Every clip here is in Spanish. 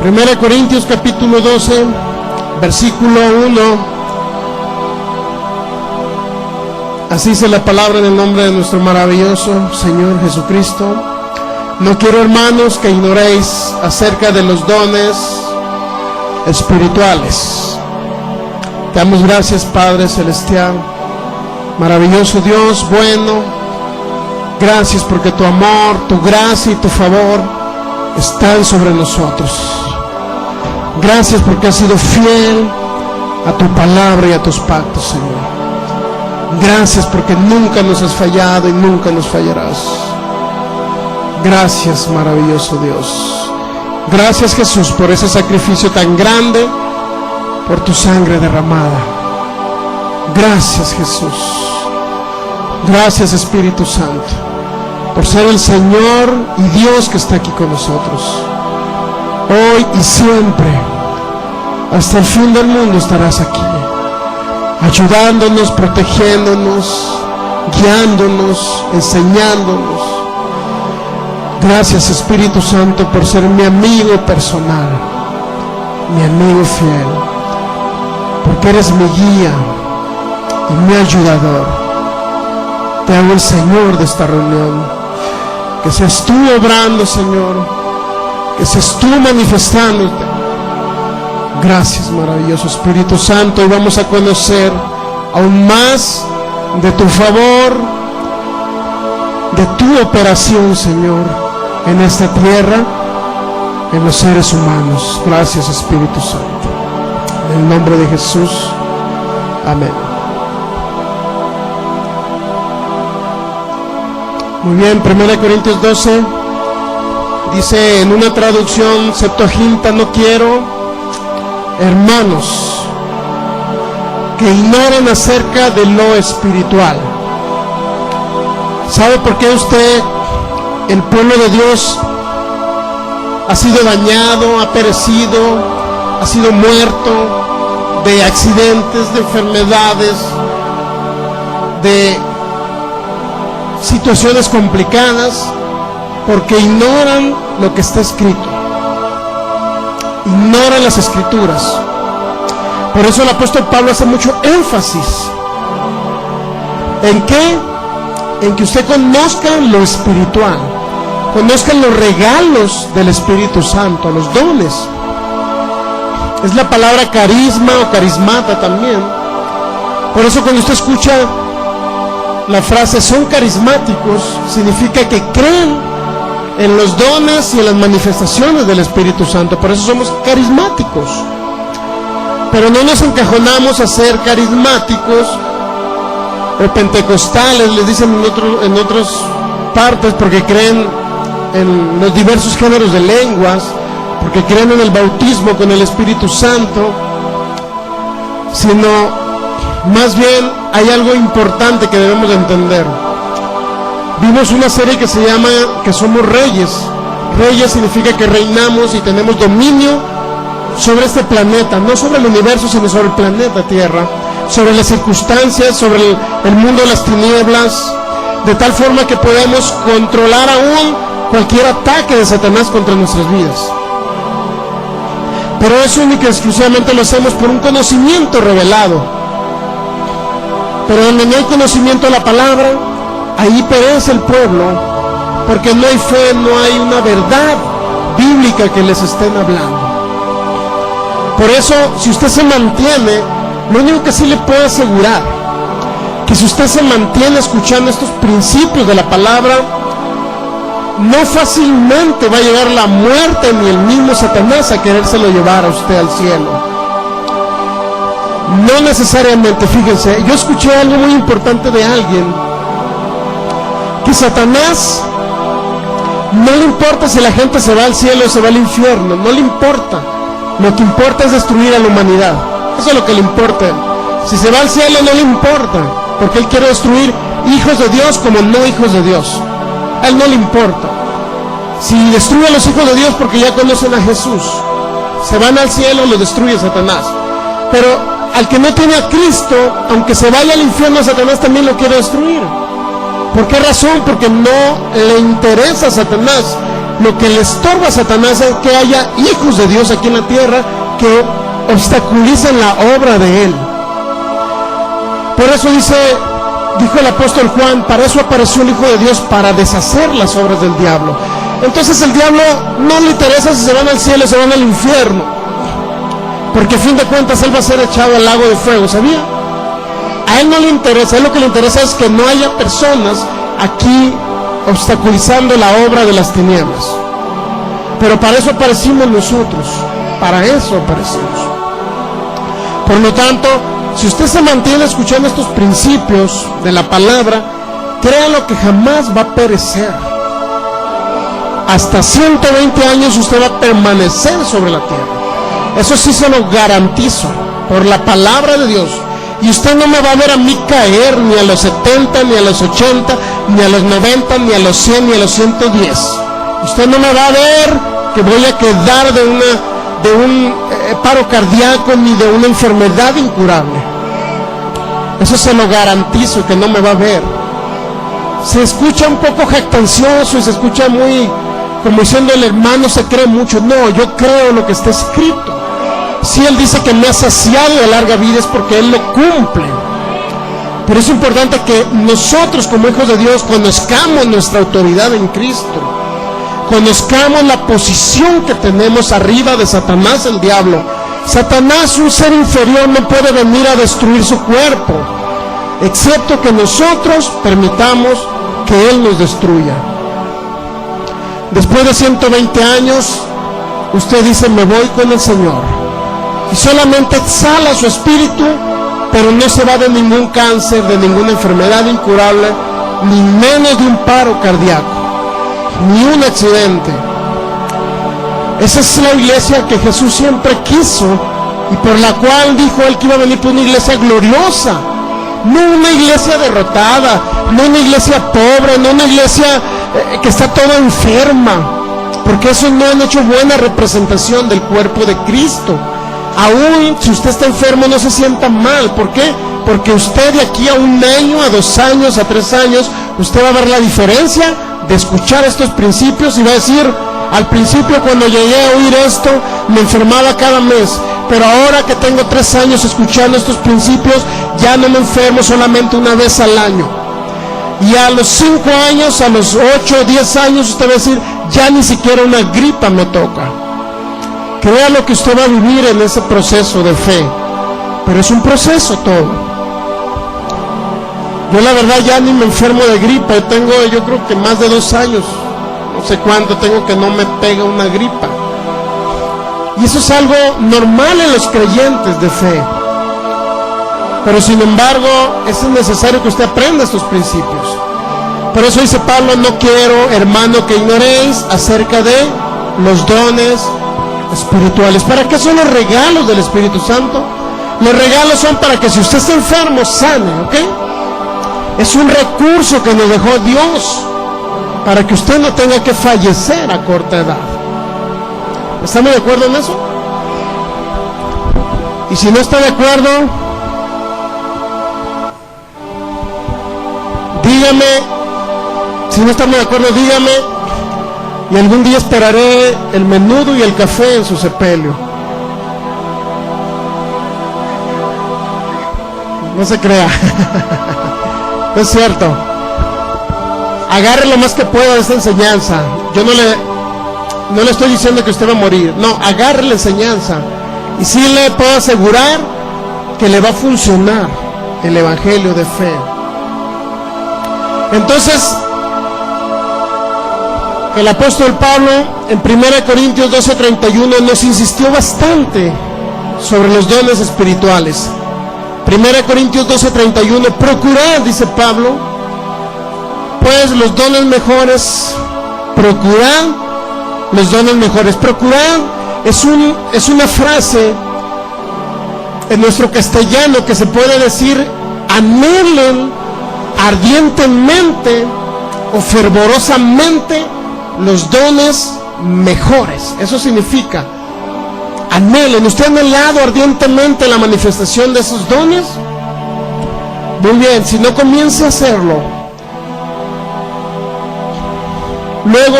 1 Corintios capítulo 12, versículo 1. Así dice la palabra en el nombre de nuestro maravilloso Señor Jesucristo. No quiero, hermanos, que ignoréis acerca de los dones espirituales. Te damos gracias, Padre Celestial, maravilloso Dios, bueno. Gracias porque tu amor, tu gracia y tu favor están sobre nosotros. Gracias porque has sido fiel a tu palabra y a tus pactos, Señor. Gracias porque nunca nos has fallado y nunca nos fallarás. Gracias, maravilloso Dios. Gracias, Jesús, por ese sacrificio tan grande, por tu sangre derramada. Gracias, Jesús. Gracias, Espíritu Santo, por ser el Señor y Dios que está aquí con nosotros. Hoy y siempre, hasta el fin del mundo estarás aquí, ayudándonos, protegiéndonos, guiándonos, enseñándonos. Gracias, Espíritu Santo, por ser mi amigo personal, mi amigo fiel, porque eres mi guía y mi ayudador. Te hago el Señor de esta reunión. Que seas tú obrando, Señor, que seas tú manifestándote. Gracias, maravilloso Espíritu Santo. Y vamos a conocer aún más de tu favor, de tu operación, Señor, en esta tierra, en los seres humanos. Gracias, Espíritu Santo. En el nombre de Jesús. Amén. Muy bien, 1 Corintios 12 dice en una traducción Septuaginta: no quiero, hermanos, que ignoren acerca de lo espiritual. ¿Sabe por qué usted, el pueblo de Dios, ha sido dañado, ha perecido, ha sido muerto de accidentes, de enfermedades, de situaciones complicadas? Porque ignoran lo que está escrito, ignoran las escrituras. Por eso el apóstol Pablo hace mucho énfasis ¿en qué? En que usted conozca lo espiritual, conozca los regalos del Espíritu Santo, los dones. Es la palabra carisma o carismata también. Por eso cuando usted escucha la frase son carismáticos, significa que creen en los dones y en las manifestaciones del Espíritu Santo. Por eso somos carismáticos. Pero no nos encajonamos a ser carismáticos o pentecostales, les dicen en otras partes, porque creen en los diversos géneros de lenguas, porque creen en el bautismo con el Espíritu Santo, sino más bien hay algo importante que debemos de entender. Vimos una serie que se llama que somos reyes. Reyes significa que reinamos y tenemos dominio sobre este planeta, no sobre el universo, sino sobre el planeta Tierra, sobre las circunstancias, sobre el mundo de las tinieblas, de tal forma que podemos controlar aún cualquier ataque de Satanás contra nuestras vidas. Pero eso única y exclusivamente lo hacemos por un conocimiento revelado. Pero donde no hay conocimiento de la palabra, ahí perece el pueblo, porque no hay fe, no hay una verdad bíblica que les estén hablando. Por eso, si usted se mantiene, lo único que sí le puedo asegurar, que si usted se mantiene escuchando estos principios de la palabra, no fácilmente va a llegar la muerte ni el mismo Satanás a querérselo llevar a usted al cielo. No necesariamente. Fíjense, yo escuché algo muy importante de alguien, que Satanás no le importa si la gente se va al cielo o se va al infierno, no le importa. Lo que importa es destruir a la humanidad. Eso es lo que le importa. Si se va al cielo no le importa, porque él quiere destruir hijos de Dios como no hijos de Dios. A él no le importa. Si destruye a los hijos de Dios porque ya conocen a Jesús, se van al cielo, lo destruye Satanás. Pero al que no tiene a Cristo, aunque se vaya al infierno, Satanás también lo quiere destruir. ¿Por qué razón? Porque no le interesa a Satanás lo que le estorba a Satanás es que haya hijos de Dios aquí en la tierra que obstaculicen la obra de Él. Por eso dijo el apóstol Juan, para eso apareció el Hijo de Dios, para deshacer las obras del diablo. Entonces el diablo no le interesa si se van al cielo o se van al infierno, porque a fin de cuentas él va a ser echado al lago de fuego, ¿sabía? A él no le interesa, a él lo que le interesa es que no haya personas aquí obstaculizando la obra de las tinieblas. Pero para eso aparecimos nosotros, para eso aparecimos. Por lo tanto, si usted se mantiene escuchando estos principios de la palabra, créalo que jamás va a perecer. Hasta 120 años usted va a permanecer sobre la tierra. Eso sí se lo garantizo, por la palabra de Dios. Y usted no me va a ver a mí caer ni a los 70, ni a los 80, ni a los 90, ni a los 100, ni a los 110. Usted no me va a ver que voy a quedar de un paro cardíaco ni de una enfermedad incurable. Eso se lo garantizo, que no me va a ver. Se escucha un poco jactancioso y se escucha muy como diciendo el hermano se cree mucho. No, yo creo lo que está escrito. Si Él dice que me ha saciado de larga vida es porque Él lo cumple. Pero es importante que nosotros como hijos de Dios conozcamos nuestra autoridad en Cristo, conozcamos la posición que tenemos arriba de Satanás, el diablo. Satanás, un ser inferior, no puede venir a destruir su cuerpo, excepto que nosotros permitamos que Él nos destruya. Después de 120 años, usted dice, me voy con el Señor. Y solamente exhala su espíritu, pero no se va de ningún cáncer, de ninguna enfermedad incurable, ni menos de un paro cardíaco, ni un accidente. Esa es la iglesia que Jesús siempre quiso y por la cual dijo Él que iba a venir por una iglesia gloriosa, no una iglesia derrotada, no una iglesia pobre, no una iglesia que está toda enferma, porque eso no han hecho buena representación del cuerpo de Cristo. Aún si usted está enfermo, no se sienta mal. ¿Por qué? Porque usted de aquí a 1 año, a 2 años, a 3 años, usted va a ver la diferencia de escuchar estos principios y va a decir, al principio cuando llegué a oír esto, me enfermaba cada mes, pero ahora que tengo 3 años escuchando estos principios, ya no me enfermo solamente una vez al año. Y a los 5 años, a los 8 o 10 años, usted va a decir, ya ni siquiera una gripa me toca. Crea lo que usted va a vivir en ese proceso de fe, pero es un proceso todo. Yo la verdad ya ni me enfermo de gripa, yo creo que más de 2 años, no sé cuánto tengo que no me pega una gripa. Y eso es algo normal en los creyentes de fe. Pero sin embargo, es necesario que usted aprenda estos principios. Por eso dice Pablo, no quiero, hermano, que ignoréis acerca de los dones espirituales. ¿Para qué son los regalos del Espíritu Santo? Los regalos son para que si usted está enfermo, sane, ¿ok? Es un recurso que nos dejó Dios para que usted no tenga que fallecer a corta edad. ¿Estamos de acuerdo en eso? Y si no está de acuerdo, dígame. Si no estamos de acuerdo, dígame, y algún día esperaré el menudo y el café en su sepelio. No se crea. No es cierto. Agarre lo más que pueda de esta enseñanza. Yo no le estoy diciendo que usted va a morir. No, agarre la enseñanza. Y sí le puedo asegurar que le va a funcionar el evangelio de fe. Entonces, el apóstol Pablo en 1 Corintios 12:31 nos insistió bastante sobre los dones espirituales. 1 Corintios 12:31, procurad, dice Pablo, pues los dones mejores, procurad los dones mejores. Procurad es una frase en nuestro castellano que se puede decir anhelen ardientemente o fervorosamente los dones mejores. Eso significa anhelen. ¿Usted ha anhelado ardientemente la manifestación de esos dones? Muy bien, si no, comience a hacerlo. Luego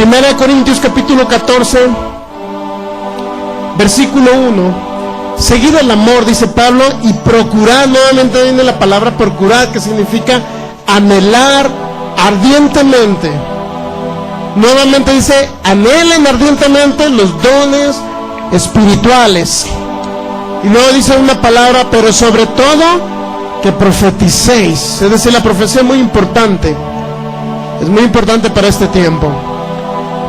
1 Corintios capítulo 14, versículo 1. Seguid el amor, dice Pablo, y procurad, nuevamente viene la palabra procurar, que significa anhelar ardientemente. Nuevamente dice, anhelen ardientemente los dones espirituales. Y luego dice una palabra, pero sobre todo que profeticéis. Es decir, la profecía es muy importante. Es muy importante para este tiempo.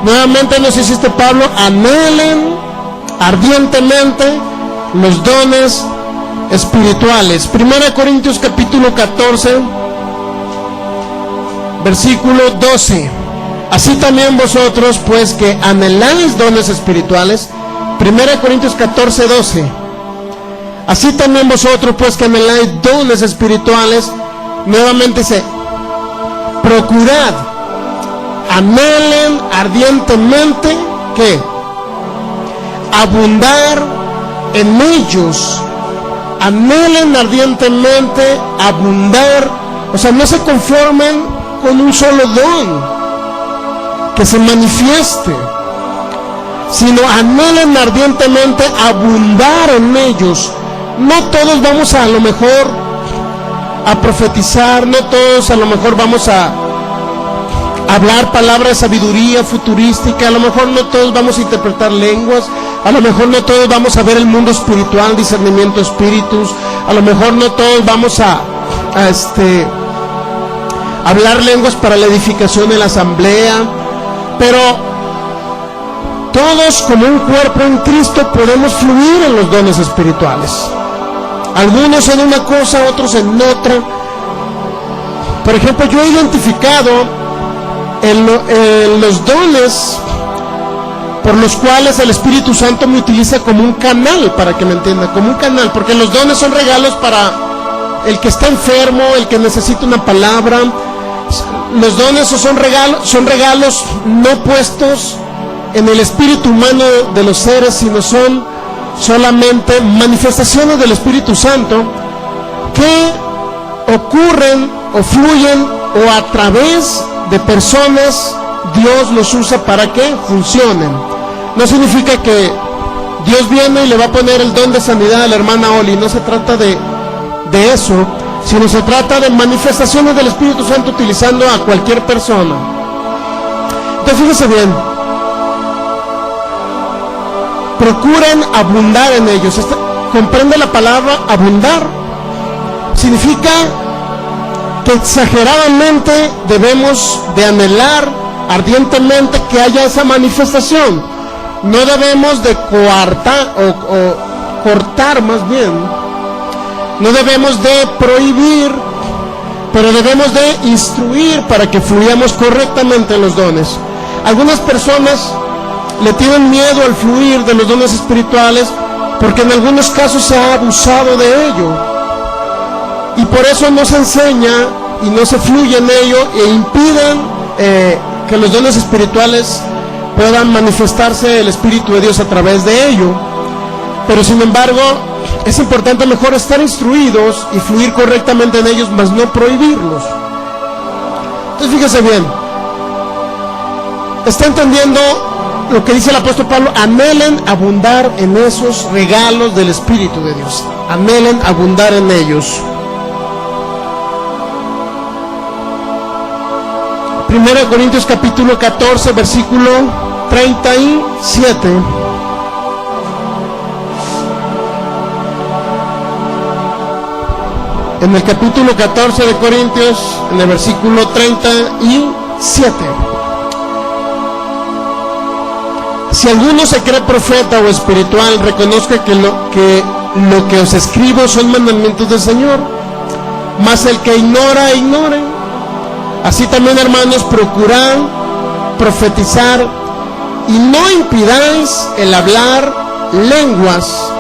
Nuevamente nos insiste Pablo, anhelen ardientemente los dones espirituales. 1 Corintios capítulo 14, versículo 12. Así también vosotros, pues, que anheláis dones espirituales. 1 Corintios 14, 12. Así también vosotros, pues, que anheláis dones espirituales. Nuevamente dice, procurad, anhelen ardientemente, ¿qué? Abundar en ellos. Anhelen ardientemente abundar. O sea, no se conformen con un solo don que se manifieste, sino anhelen ardientemente abundar en ellos. No todos vamos a lo mejor a profetizar, no todos a lo mejor vamos a hablar palabras de sabiduría futurística, a lo mejor no todos vamos a interpretar lenguas, a lo mejor no todos vamos a ver el mundo espiritual, discernimiento de espíritus, a lo mejor no todos vamos a hablar lenguas para la edificación de la asamblea, pero todos como un cuerpo en Cristo podemos fluir en los dones espirituales. Algunos en una cosa, otros en otra. Por ejemplo, yo he identificado los dones por los cuales el Espíritu Santo me utiliza como un canal, para que me entiendan, como un canal, porque los dones son regalos para el que está enfermo, el que necesita una palabra. Los dones son regalos no puestos en el espíritu humano de los seres, sino son solamente manifestaciones del Espíritu Santo que ocurren o fluyen o a través de personas. Dios los usa para que funcionen. No significa que Dios viene y le va a poner el don de sanidad a la hermana Oli. No se trata de eso, sino se trata de manifestaciones del Espíritu Santo utilizando a cualquier persona. Entonces fíjense bien, procuren abundar en ellos. Comprende la palabra abundar. Significa que exageradamente debemos de anhelar ardientemente que haya esa manifestación. No debemos de coartar o cortar, más bien. No debemos de prohibir, pero debemos de instruir para que fluyamos correctamente en los dones. Algunas personas le tienen miedo al fluir de los dones espirituales porque en algunos casos se ha abusado de ello, y por eso no se enseña y no se fluye en ello, e impiden que los dones espirituales puedan manifestarse el Espíritu de Dios a través de ello. Pero sin embargo, es importante mejor estar instruidos y fluir correctamente en ellos, mas no prohibirlos. Entonces fíjese bien, está entendiendo lo que dice el apóstol Pablo: anhelen abundar en esos regalos del Espíritu de Dios, anhelen abundar en ellos. 1 Corintios capítulo 14, versículo 37. En el capítulo 14 de Corintios, en el versículo 37. Si alguno se cree profeta o espiritual, reconozca que lo que os escribo son mandamientos del Señor, mas el que ignora, ignore. Así también, hermanos, procurad profetizar y no impidáis el hablar lenguas.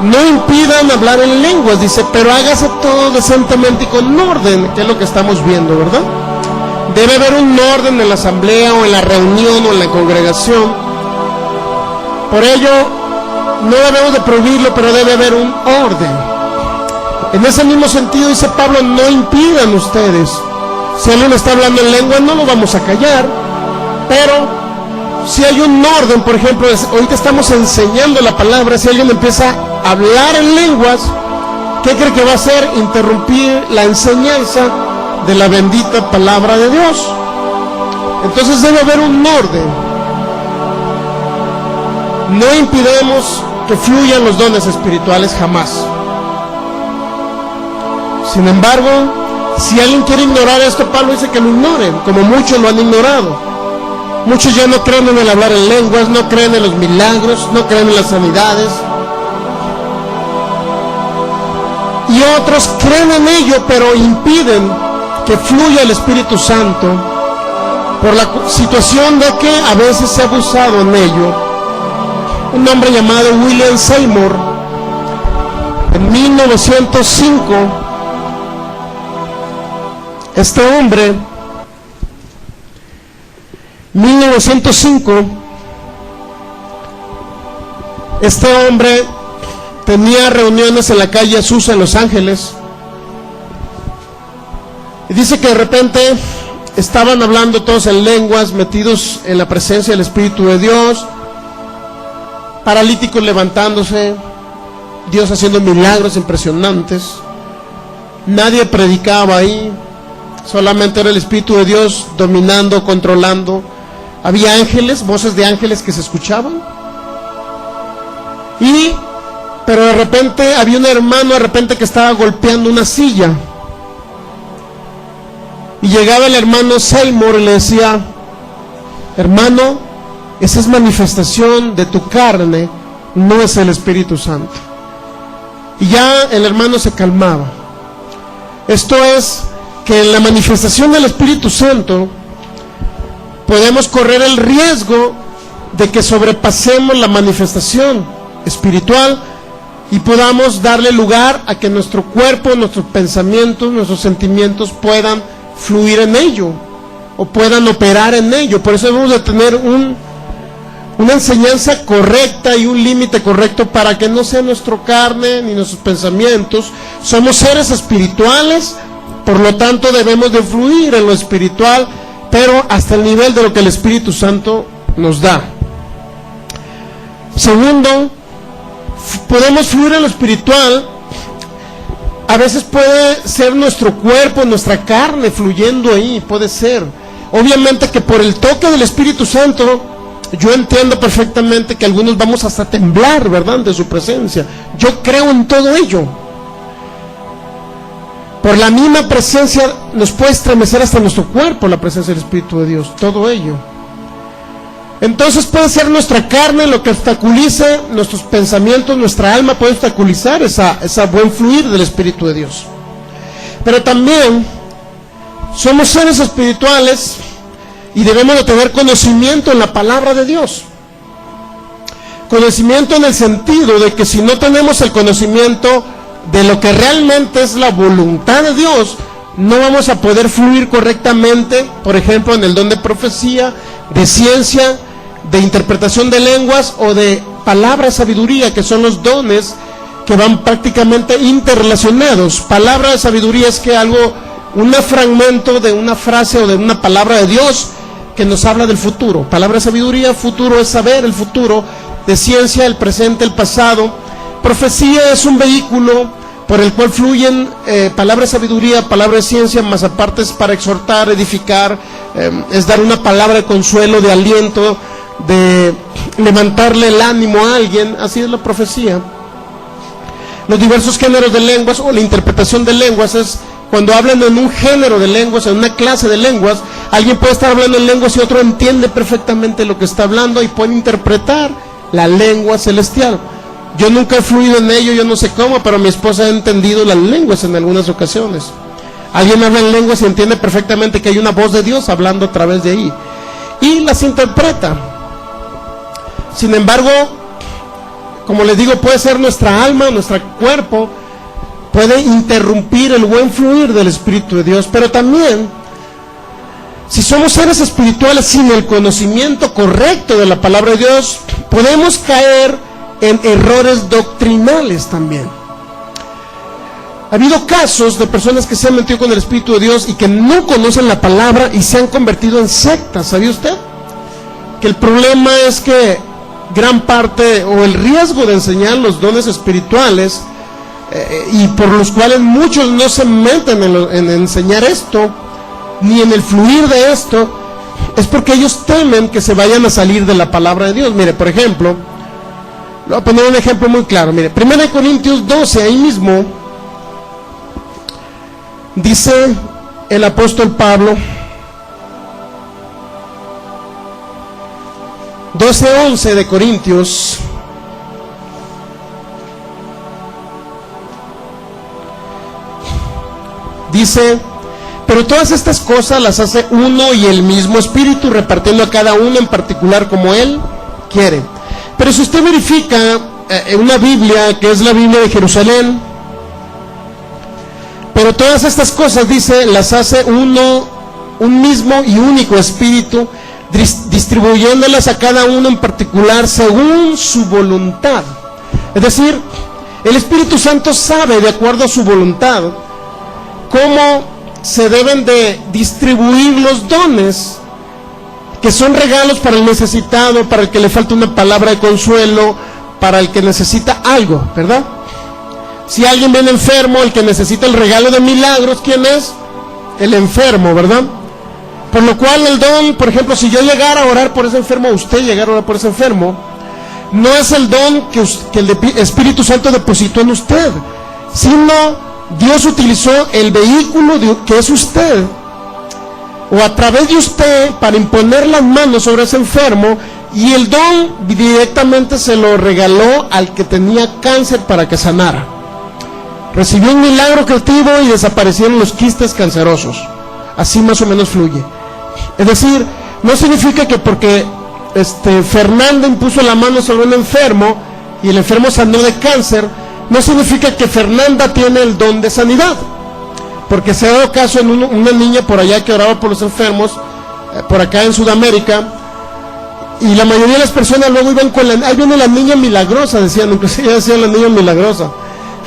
No impidan hablar en lenguas, dice, pero hágase todo decentemente y con orden, que es lo que estamos viendo, ¿verdad? Debe haber un orden en la asamblea o en la reunión o en la congregación. Por ello, no debemos de prohibirlo, pero debe haber un orden. En ese mismo sentido dice Pablo: no impidan ustedes. Si alguien está hablando en lengua, no lo vamos a callar. Pero si hay un orden, por ejemplo, ahorita estamos enseñando la palabra, si alguien empieza a hablar en lenguas, ¿qué cree que va a hacer? Interrumpir la enseñanza de la bendita palabra de Dios. Entonces debe haber un orden. No impidamos que fluyan los dones espirituales jamás. Sin embargo, si alguien quiere ignorar esto, Pablo dice que lo ignoren, como muchos lo han ignorado. Muchos ya no creen en el hablar en lenguas, no creen en los milagros, no creen en las sanidades. Y otros creen en ello, pero impiden que fluya el Espíritu Santo por la situación de que a veces se ha abusado en ello. Un hombre llamado William Seymour, en 1905, este hombre, 1905, este hombre tenía reuniones en la calle Azusa en Los Ángeles, y dice que de repente estaban hablando todos en lenguas, metidos en la presencia del Espíritu de Dios, paralíticos levantándose, Dios haciendo milagros impresionantes. Nadie predicaba ahí, solamente era el Espíritu de Dios dominando, controlando. Había ángeles, voces de ángeles que se escuchaban. Pero de repente había un hermano que estaba golpeando una silla. Y llegaba el hermano Seymour y le decía: hermano, esa es manifestación de tu carne, no es el Espíritu Santo. Y ya el hermano se calmaba. Esto es que en la manifestación del Espíritu Santo podemos correr el riesgo de que sobrepasemos la manifestación espiritual y podamos darle lugar a que nuestro cuerpo, nuestros pensamientos, nuestros sentimientos puedan fluir en ello o puedan operar en ello. Por eso debemos de tener una enseñanza correcta y un límite correcto para que no sea nuestra carne ni nuestros pensamientos. Somos seres espirituales, por lo tanto debemos de fluir en lo espiritual, pero hasta el nivel de lo que el Espíritu Santo nos da. Segundo, podemos fluir en lo espiritual. A veces puede ser nuestro cuerpo, nuestra carne fluyendo ahí, puede ser. Obviamente que por el toque del Espíritu Santo, yo entiendo perfectamente que algunos vamos hasta a temblar, ¿verdad?, de su presencia. Yo creo en todo ello. Por la misma presencia nos puede estremecer hasta nuestro cuerpo la presencia del Espíritu de Dios, todo ello. Entonces puede ser nuestra carne lo que obstaculice nuestros pensamientos, nuestra alma puede obstaculizar esa buen fluir del Espíritu de Dios. Pero también somos seres espirituales y debemos de tener conocimiento en la palabra de Dios. Conocimiento en el sentido de que si no tenemos el conocimiento de lo que realmente es la voluntad de Dios, no vamos a poder fluir correctamente, por ejemplo, en el don de profecía, de ciencia, de interpretación de lenguas o de palabra de sabiduría, que son los dones que van prácticamente interrelacionados. Palabra de sabiduría es que un fragmento de una frase o de una palabra de Dios que nos habla del futuro. Palabra de sabiduría, futuro es saber el futuro, de ciencia el presente, el pasado. Profecía es un vehículo por el cual fluyen palabra de sabiduría, palabra de ciencia, más aparte es para exhortar, edificar, es dar una palabra de consuelo, de aliento, de levantarle el ánimo a alguien. Así es la profecía. Los diversos géneros de lenguas o la interpretación de lenguas es cuando hablan en un género de lenguas, en una clase de lenguas, alguien puede estar hablando en lenguas y otro entiende perfectamente lo que está hablando y puede interpretar la lengua celestial. Yo nunca he fluido en ello, yo no sé cómo, pero mi esposa ha entendido las lenguas en algunas ocasiones. Alguien habla en lenguas y entiende perfectamente que hay una voz de Dios hablando a través de ahí y las interpreta. Sin embargo, como les digo, puede ser nuestra alma, nuestro cuerpo, puede interrumpir el buen fluir del Espíritu de Dios. Pero también, si somos seres espirituales sin el conocimiento correcto de la palabra de Dios, podemos caer en errores doctrinales también. Ha habido casos de personas que se han metido con el Espíritu de Dios y que no conocen la palabra y se han convertido en sectas. ¿Sabía usted? que el problema es que gran parte o el riesgo de enseñar los dones espirituales y por los cuales muchos no se meten en enseñar esto ni en el fluir de esto, es porque ellos temen que se vayan a salir de la palabra de Dios. Mire, por ejemplo, le voy a poner un ejemplo muy claro. Mire, 1 Corintios 12, ahí mismo dice el apóstol Pablo, 12:11 de Corintios, dice: pero todas estas cosas las hace uno y el mismo Espíritu, repartiendo a cada uno en particular como Él quiere. Pero si usted verifica una Biblia, que es la Biblia de Jerusalén, pero todas estas cosas, dice, las hace un mismo y único Espíritu, distribuyéndolas a cada uno en particular según su voluntad. Es decir, el Espíritu Santo sabe, de acuerdo a su voluntad, cómo se deben de distribuir los dones, que son regalos para el necesitado, para el que le falta una palabra de consuelo, para el que necesita algo, ¿verdad? Si alguien viene enfermo, el que necesita el regalo de milagros, ¿quién es? El enfermo, ¿verdad? Por lo cual el don, por ejemplo, si yo llegara a orar por ese enfermo, usted llegara a orar por ese enfermo, no es el don que el Espíritu Santo depositó en usted, sino Dios utilizó el vehículo que es usted, o a través de usted, para imponer las manos sobre ese enfermo, y el don directamente se lo regaló al que tenía cáncer para que sanara. Recibió un milagro creativo y desaparecieron los quistes cancerosos. Así más o menos fluye. Es decir, no significa que porque Fernanda impuso la mano sobre un enfermo y el enfermo sanó de cáncer, no significa que Fernanda tiene el don de sanidad. Porque se ha dado caso en una niña por allá que oraba por los enfermos, por acá en Sudamérica, y la mayoría de las personas luego iban con ahí viene la niña milagrosa, decían, inclusive decían la niña milagrosa,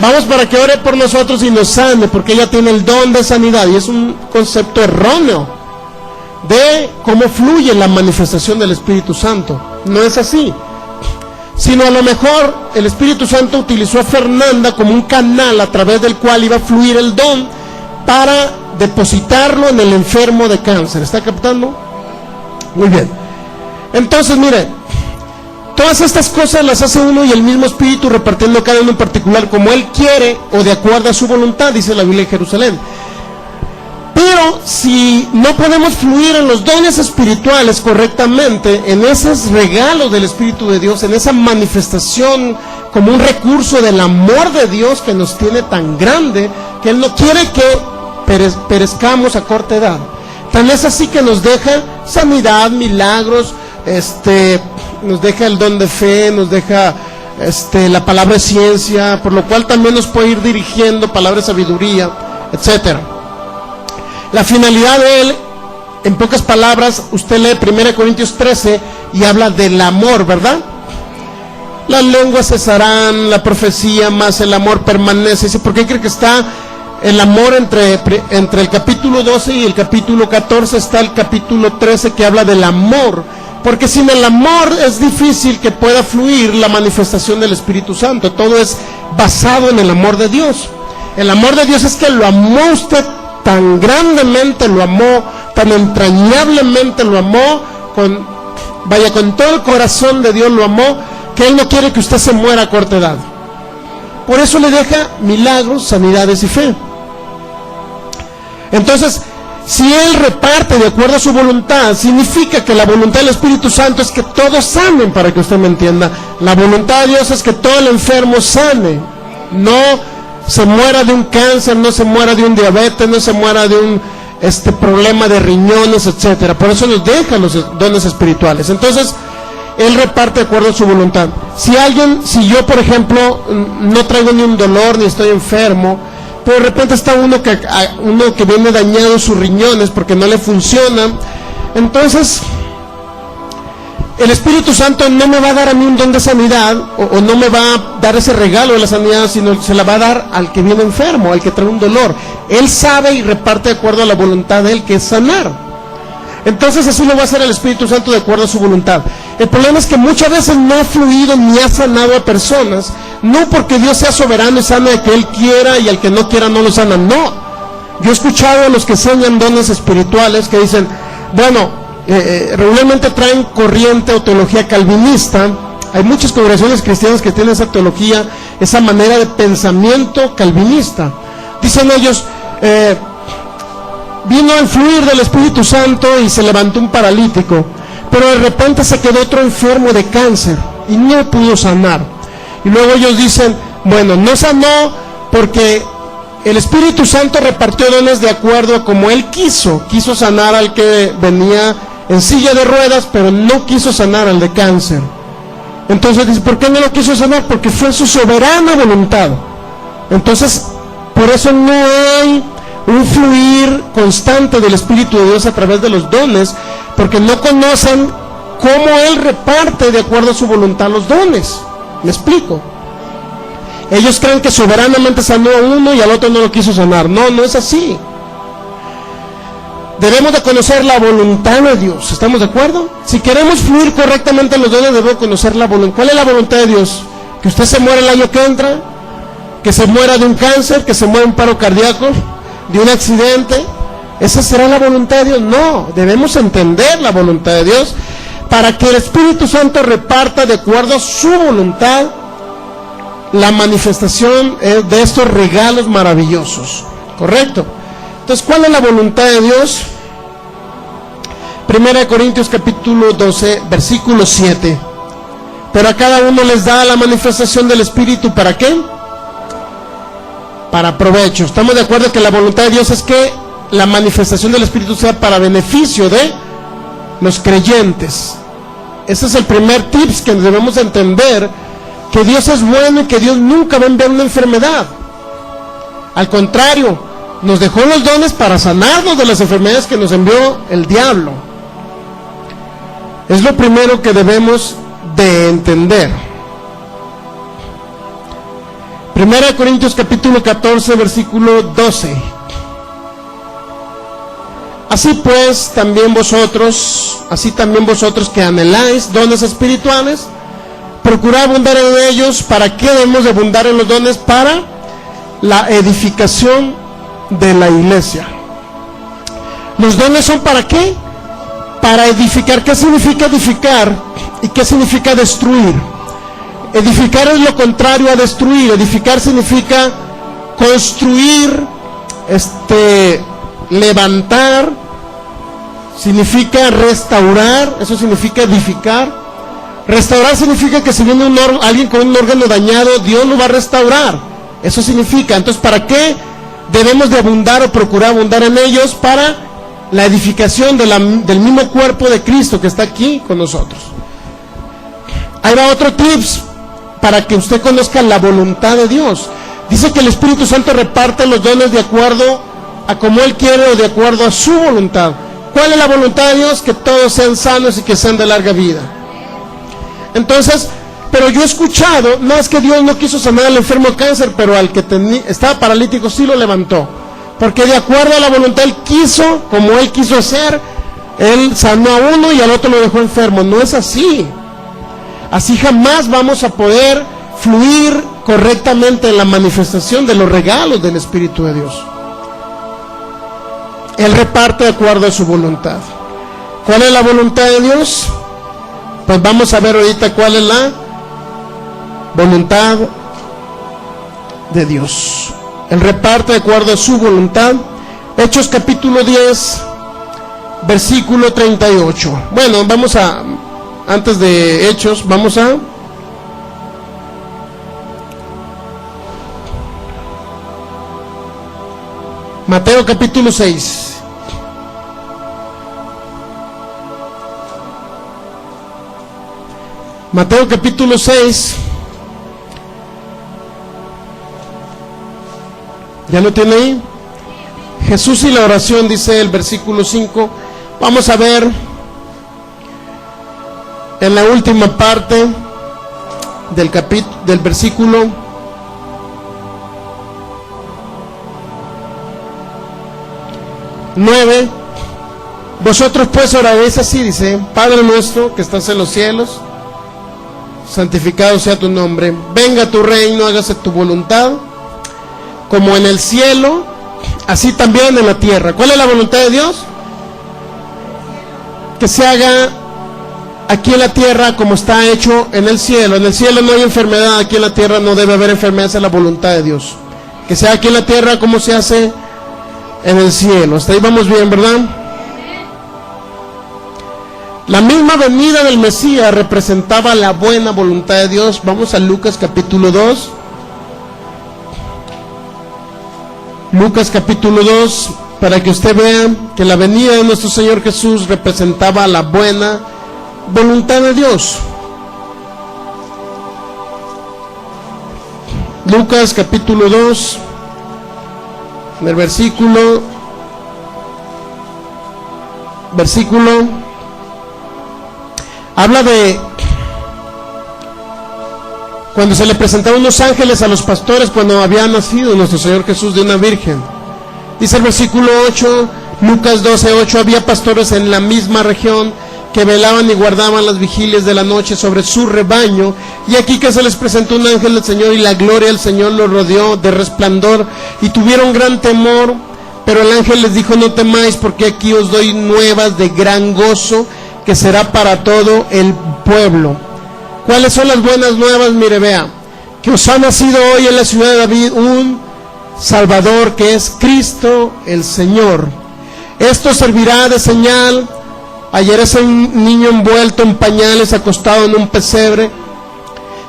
vamos para que ore por nosotros y nos sane, porque ella tiene el don de sanidad. Y es un concepto erróneo de cómo fluye la manifestación del Espíritu Santo. No es así, sino a lo mejor el Espíritu Santo utilizó a Fernanda como un canal a través del cual iba a fluir el don para depositarlo en el enfermo de cáncer. ¿Está captando? Muy bien. Entonces, mire, todas estas cosas las hace uno y el mismo Espíritu, repartiendo cada uno en particular como Él quiere o de acuerdo a su voluntad, dice la Biblia de Jerusalén. Pero si no podemos fluir en los dones espirituales correctamente, en esos regalos del Espíritu de Dios, en esa manifestación como un recurso del amor de Dios que nos tiene tan grande, que Él no quiere que perezcamos a corta edad. Tan es así que nos deja sanidad, milagros, nos deja el don de fe, nos deja la palabra de ciencia, por lo cual también nos puede ir dirigiendo palabra de sabiduría, etcétera. La finalidad de Él, en pocas palabras, usted lee 1 Corintios 13 y habla del amor, ¿verdad? Las lenguas cesarán, la profecía, más el amor permanece. ¿Por qué cree que está el amor entre el capítulo 12 y el capítulo 14? Está el capítulo 13 que habla del amor, porque sin el amor es difícil que pueda fluir la manifestación del Espíritu Santo. Todo es basado en el amor de Dios. El amor de Dios es que lo amó usted tan grandemente, lo amó tan entrañablemente, lo amó con todo el corazón de Dios, lo amó, que Él no quiere que usted se muera a corta edad. Por eso le deja milagros, sanidades y fe. Entonces, si Él reparte de acuerdo a su voluntad, significa que la voluntad del Espíritu Santo es que todos sanen, para que usted me entienda. La voluntad de Dios es que todo el enfermo sane, no se muera de un cáncer, no se muera de un diabetes, no se muera de un problema de riñones, etcétera. Por eso nos deja los dones espirituales. Entonces, Él reparte de acuerdo a su voluntad. Si yo, por ejemplo, no traigo ni un dolor, ni estoy enfermo, pero de repente está uno que viene dañado sus riñones porque no le funcionan, entonces el Espíritu Santo no me va a dar a mí un don de sanidad, o no me va a dar ese regalo de la sanidad, sino se la va a dar al que viene enfermo, al que trae un dolor. Él sabe y reparte de acuerdo a la voluntad de Él, que es sanar. Entonces así lo va a hacer el Espíritu Santo de acuerdo a su voluntad. El problema es que muchas veces no ha fluido ni ha sanado a personas, no porque Dios sea soberano y sana de que Él quiera y al que no quiera no lo sana, no. Yo he escuchado a los que enseñan dones espirituales que dicen, bueno, regularmente traen corriente o teología calvinista. Hay muchas congregaciones cristianas que tienen esa teología, esa manera de pensamiento calvinista. Dicen ellos, vino el fluir del Espíritu Santo y se levantó un paralítico, pero de repente se quedó otro enfermo de cáncer y no pudo sanar. Y luego ellos dicen, bueno, no sanó porque el Espíritu Santo repartió dones de acuerdo a como Él quiso sanar al que venía en silla de ruedas, pero no quiso sanar al de cáncer. Entonces dice, ¿por qué no lo quiso sanar? Porque fue su soberana voluntad. Entonces, por eso no hay un fluir constante del Espíritu de Dios a través de los dones, porque no conocen cómo Él reparte de acuerdo a su voluntad los dones. ¿Me explico? Ellos creen que soberanamente sanó a uno y al otro no lo quiso sanar. No, no es así. Debemos de conocer la voluntad de Dios. ¿Estamos de acuerdo? Si queremos fluir correctamente en los dones, debemos conocer la voluntad. ¿Cuál es la voluntad de Dios? Que usted se muera el año que entra, que se muera de un cáncer, que se muera de un paro cardíaco, de un accidente. ¿Esa será la voluntad de Dios? No, debemos entender la voluntad de Dios para que el Espíritu Santo reparta de acuerdo a su voluntad la manifestación de estos regalos maravillosos. ¿Correcto? Entonces, ¿cuál es la voluntad de Dios? 1 Corintios capítulo 12, versículo 7. Pero a cada uno les da la manifestación del Espíritu, ¿para qué? Para provecho. ¿Estamos de acuerdo que la voluntad de Dios es que la manifestación del Espíritu sea para beneficio de los creyentes? Ese es el primer tips que debemos entender, que Dios es bueno y que Dios nunca va a enviar una enfermedad. Al contrario, nos dejó los dones para sanarnos de las enfermedades que nos envió el diablo. Es lo primero que debemos de entender. 1 Corintios capítulo 14, versículo 12. Así también vosotros que anheláis dones espirituales, procurad abundar en ellos. ¿Para qué debemos de abundar en los dones? Para la edificación de la iglesia. ¿Los dones son para qué? Para edificar. ¿Qué significa edificar? ¿Y qué significa destruir? Edificar es lo contrario a destruir. Edificar significa construir, levantar, significa restaurar, eso significa edificar. Restaurar significa que si viene alguien con un órgano dañado, Dios lo va a restaurar. Eso significa. Entonces, ¿para qué debemos de abundar o procurar abundar en ellos? Para la edificación del mismo cuerpo de Cristo que está aquí con nosotros. Ahí va otro tips para que usted conozca la voluntad de Dios. Dice que el Espíritu Santo reparte los dones de acuerdo a como Él quiere o de acuerdo a su voluntad. ¿Cuál es la voluntad de Dios? Que todos sean sanos y que sean de larga vida. Entonces, pero yo he escuchado, no es que Dios no quiso sanar al enfermo de cáncer, pero al que estaba paralítico sí lo levantó. Porque de acuerdo a la voluntad Él quiso, como Él quiso hacer, Él sanó a uno y al otro lo dejó enfermo. No es así. Así jamás vamos a poder fluir correctamente en la manifestación de los regalos del Espíritu de Dios. Él reparte de acuerdo a su voluntad. ¿Cuál es la voluntad de Dios? Pues vamos a ver ahorita cuál es la voluntad de Dios. Él reparte de acuerdo a su voluntad. Hechos capítulo 10, versículo 38. Bueno, antes de Hechos, vamos a Mateo capítulo 6. Mateo capítulo 6. ¿Ya lo tiene ahí? Jesús y la oración, dice el versículo 5. Vamos a ver en la última parte del versículo 9. Vosotros pues oraréis así, dice: Padre nuestro que estás en los cielos, santificado sea tu nombre, venga tu reino, hágase tu voluntad, como en el cielo, así también en la tierra. ¿Cuál es la voluntad de Dios? Que se haga aquí en la tierra como está hecho en el cielo. En el cielo no hay enfermedad, aquí en la tierra no debe haber enfermedad, esa es la voluntad de Dios. Que sea aquí en la tierra como se hace en el cielo. Hasta ahí vamos bien, ¿verdad? La misma venida del Mesías representaba la buena voluntad de Dios. Vamos a Lucas capítulo 2. Lucas capítulo 2, para que usted vea que la venida de nuestro Señor Jesús representaba la buena voluntad de Dios. Lucas capítulo 2, en el versículo habla de cuando se le presentaron unos ángeles a los pastores cuando había nacido nuestro Señor Jesús de una virgen. Dice el versículo 8, Lucas 12:8: había pastores en la misma región que velaban y guardaban las vigilias de la noche sobre su rebaño, y aquí que se les presentó un ángel del Señor, y la gloria del Señor los rodeó de resplandor, y tuvieron gran temor. Pero el ángel les dijo: no temáis, porque aquí os doy nuevas de gran gozo, que será para todo el pueblo. ¿Cuáles son las buenas nuevas? Mire, vea, que os ha nacido hoy en la ciudad de David un Salvador, que es Cristo el Señor. Esto servirá de señal: hallarás un niño envuelto en pañales, acostado en un pesebre.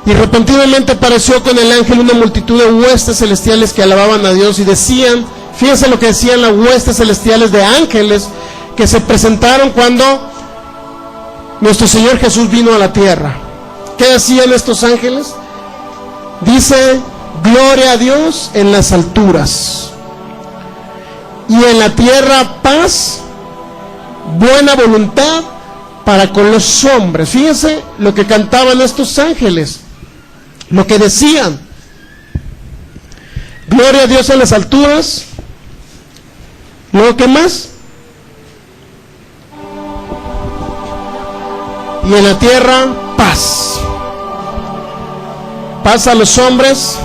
Y repentinamente apareció con el ángel una multitud de huestes celestiales que alababan a Dios y decían, fíjense lo que decían las huestes celestiales de ángeles que se presentaron cuando nuestro Señor Jesús vino a la tierra. ¿Qué decían estos ángeles? Dice: gloria a Dios en las alturas, y en la tierra paz, buena voluntad para con los hombres. Fíjense lo que cantaban estos ángeles, lo que decían: gloria a Dios en las alturas. ¿Luego qué más? Y en la tierra paz. Paz a los hombres,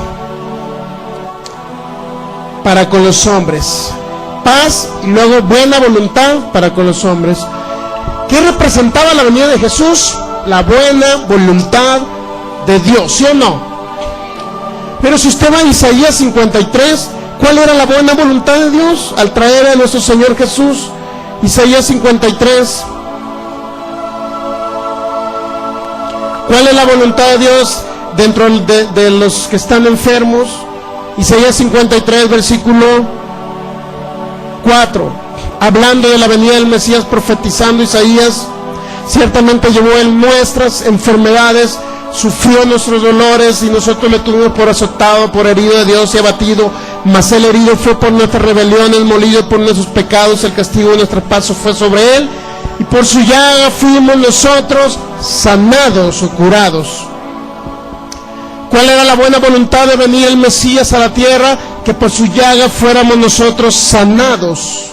para con los hombres. Paz y luego buena voluntad para con los hombres. ¿Qué representaba la venida de Jesús? La buena voluntad de Dios, ¿sí o no? Pero si usted va a Isaías 53, ¿cuál era la buena voluntad de Dios al traer a nuestro Señor Jesús? Isaías 53. ¿Cuál es la voluntad de Dios dentro de los que están enfermos? Isaías 53, versículo 4, hablando de la venida del Mesías, profetizando Isaías: ciertamente llevó él nuestras enfermedades, sufrió nuestros dolores, y nosotros le tuvimos por azotado, por herido de Dios y abatido. Mas el herido fue por nuestras rebeliones, molido por nuestros pecados, el castigo de nuestro paz fue sobre él, y por su llaga fuimos nosotros sanados o curados. ¿Cuál era la buena voluntad de venir el Mesías a la tierra? Que por su llaga fuéramos nosotros sanados,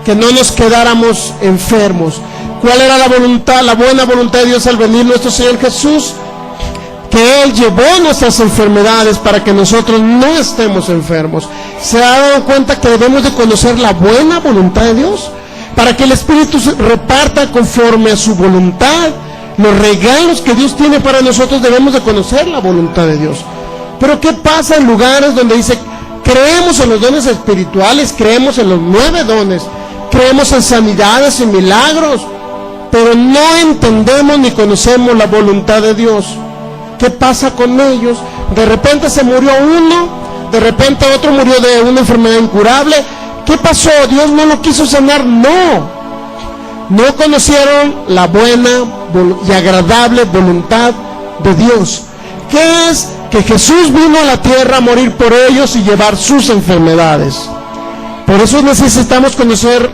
que no nos quedáramos enfermos. ¿Cuál era la voluntad, la buena voluntad de Dios al venir nuestro Señor Jesús? Que Él llevó nuestras enfermedades para que nosotros no estemos enfermos. ¿Se ha dado cuenta que debemos de conocer la buena voluntad de Dios? Para que el Espíritu se reparta conforme a su voluntad. Los regalos que Dios tiene para nosotros, debemos de conocer la voluntad de Dios. Pero ¿qué pasa en lugares donde dice: creemos en los dones espirituales, creemos en los 9 dones, creemos en sanidades y milagros, pero no entendemos ni conocemos la voluntad de Dios? ¿Qué pasa con ellos? De repente se murió uno, de repente otro murió de una enfermedad incurable. ¿Qué pasó? ¿Dios no lo quiso sanar? No conocieron la buena y agradable voluntad de Dios. ¿Qué es? Que Jesús vino a la tierra a morir por ellos y llevar sus enfermedades. Por eso necesitamos conocer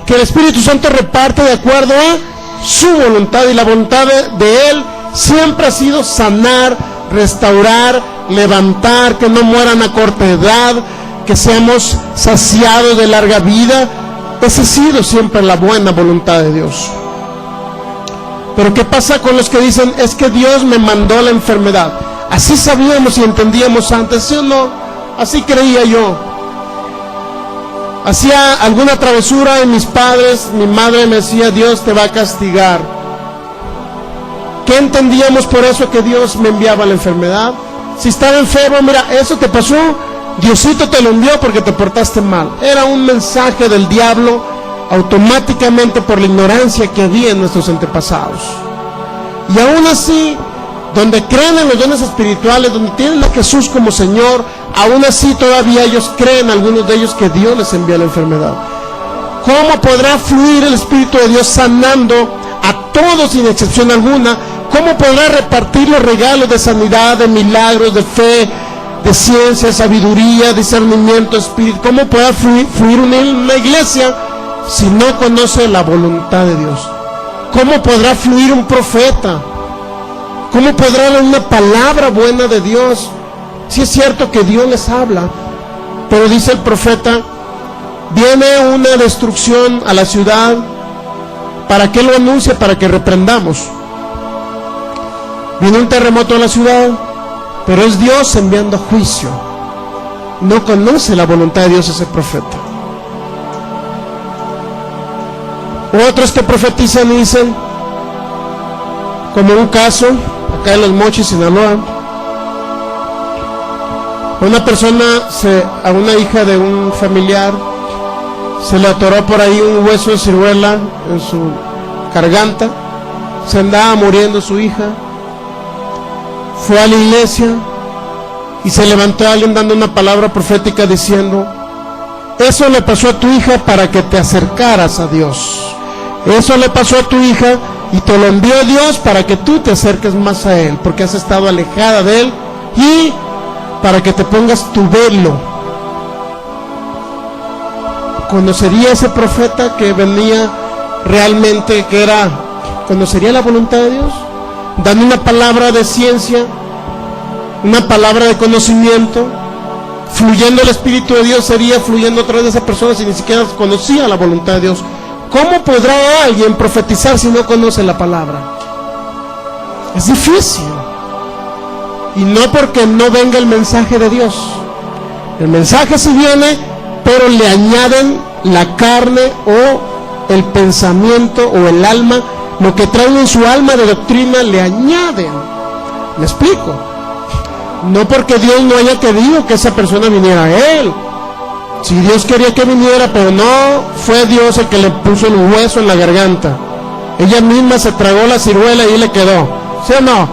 que el Espíritu Santo reparte de acuerdo a su voluntad, y la voluntad de Él siempre ha sido sanar, restaurar, levantar, que no mueran a corta edad, que seamos saciados de larga vida, Esa ha sido siempre la buena voluntad de Dios. Pero ¿qué pasa con los que dicen, es que Dios me mandó la enfermedad? Así sabíamos y entendíamos antes, ¿sí o no? Así creía yo. Hacía alguna travesura en mis padres, mi madre me decía, Dios te va a castigar. ¿Qué entendíamos por eso que Dios me enviaba la enfermedad? Si estaba enfermo, mira, eso te pasó, Diosito te lo envió porque te portaste mal. Era un mensaje del diablo automáticamente por la ignorancia que había en nuestros antepasados. Y aún así, donde creen en los dones espirituales, donde tienen a Jesús como Señor, aún así todavía ellos creen, algunos de ellos, que Dios les envía la enfermedad. ¿Cómo podrá fluir el Espíritu de Dios sanando a todos sin excepción alguna? ¿Cómo podrá repartir los regalos de sanidad, de milagros, de fe, de ciencia, sabiduría, discernimiento, espíritu? ¿Cómo podrá fluir una iglesia si no conoce la voluntad de Dios? ¿Cómo podrá fluir un profeta? ¿Cómo podrá dar una palabra buena de Dios? Sí es cierto que Dios les habla, pero dice el profeta, viene una destrucción a la ciudad, ¿para qué lo anuncia? Para que reprendamos. Viene un terremoto a la ciudad, pero es Dios enviando juicio. No conoce la voluntad de Dios ese profeta. Otros que profetizan y dicen, como un caso acá en Los Mochis, Sinaloa, una persona, a una hija de un familiar, se le atoró por ahí un hueso de ciruela en su garganta, se andaba muriendo su hija, fue a la iglesia y se levantó alguien dando una palabra profética diciendo, eso le pasó a tu hija para que te acercaras a Dios, eso le pasó a tu hija y te lo envió Dios para que tú te acerques más a Él, porque has estado alejada de Él, y para que te pongas tu velo. ¿Conocería ese profeta que venía realmente, conocería la voluntad de Dios? Dando una palabra de ciencia, una palabra de conocimiento, fluyendo el Espíritu de Dios, sería fluyendo a través de esa persona si ni siquiera conocía la voluntad de Dios. ¿Cómo podrá alguien profetizar si no conoce la palabra? Es difícil. Y no porque no venga el mensaje de Dios. El mensaje sí viene, pero le añaden la carne o el pensamiento o el alma, lo que traen en su alma de doctrina le añaden. ¿Me explico? No porque Dios no haya querido que esa persona viniera a Él. Si Dios quería que viniera, pero no fue Dios el que le puso el hueso en la garganta. Ella misma se tragó la ciruela y le quedó. ¿Sí o no?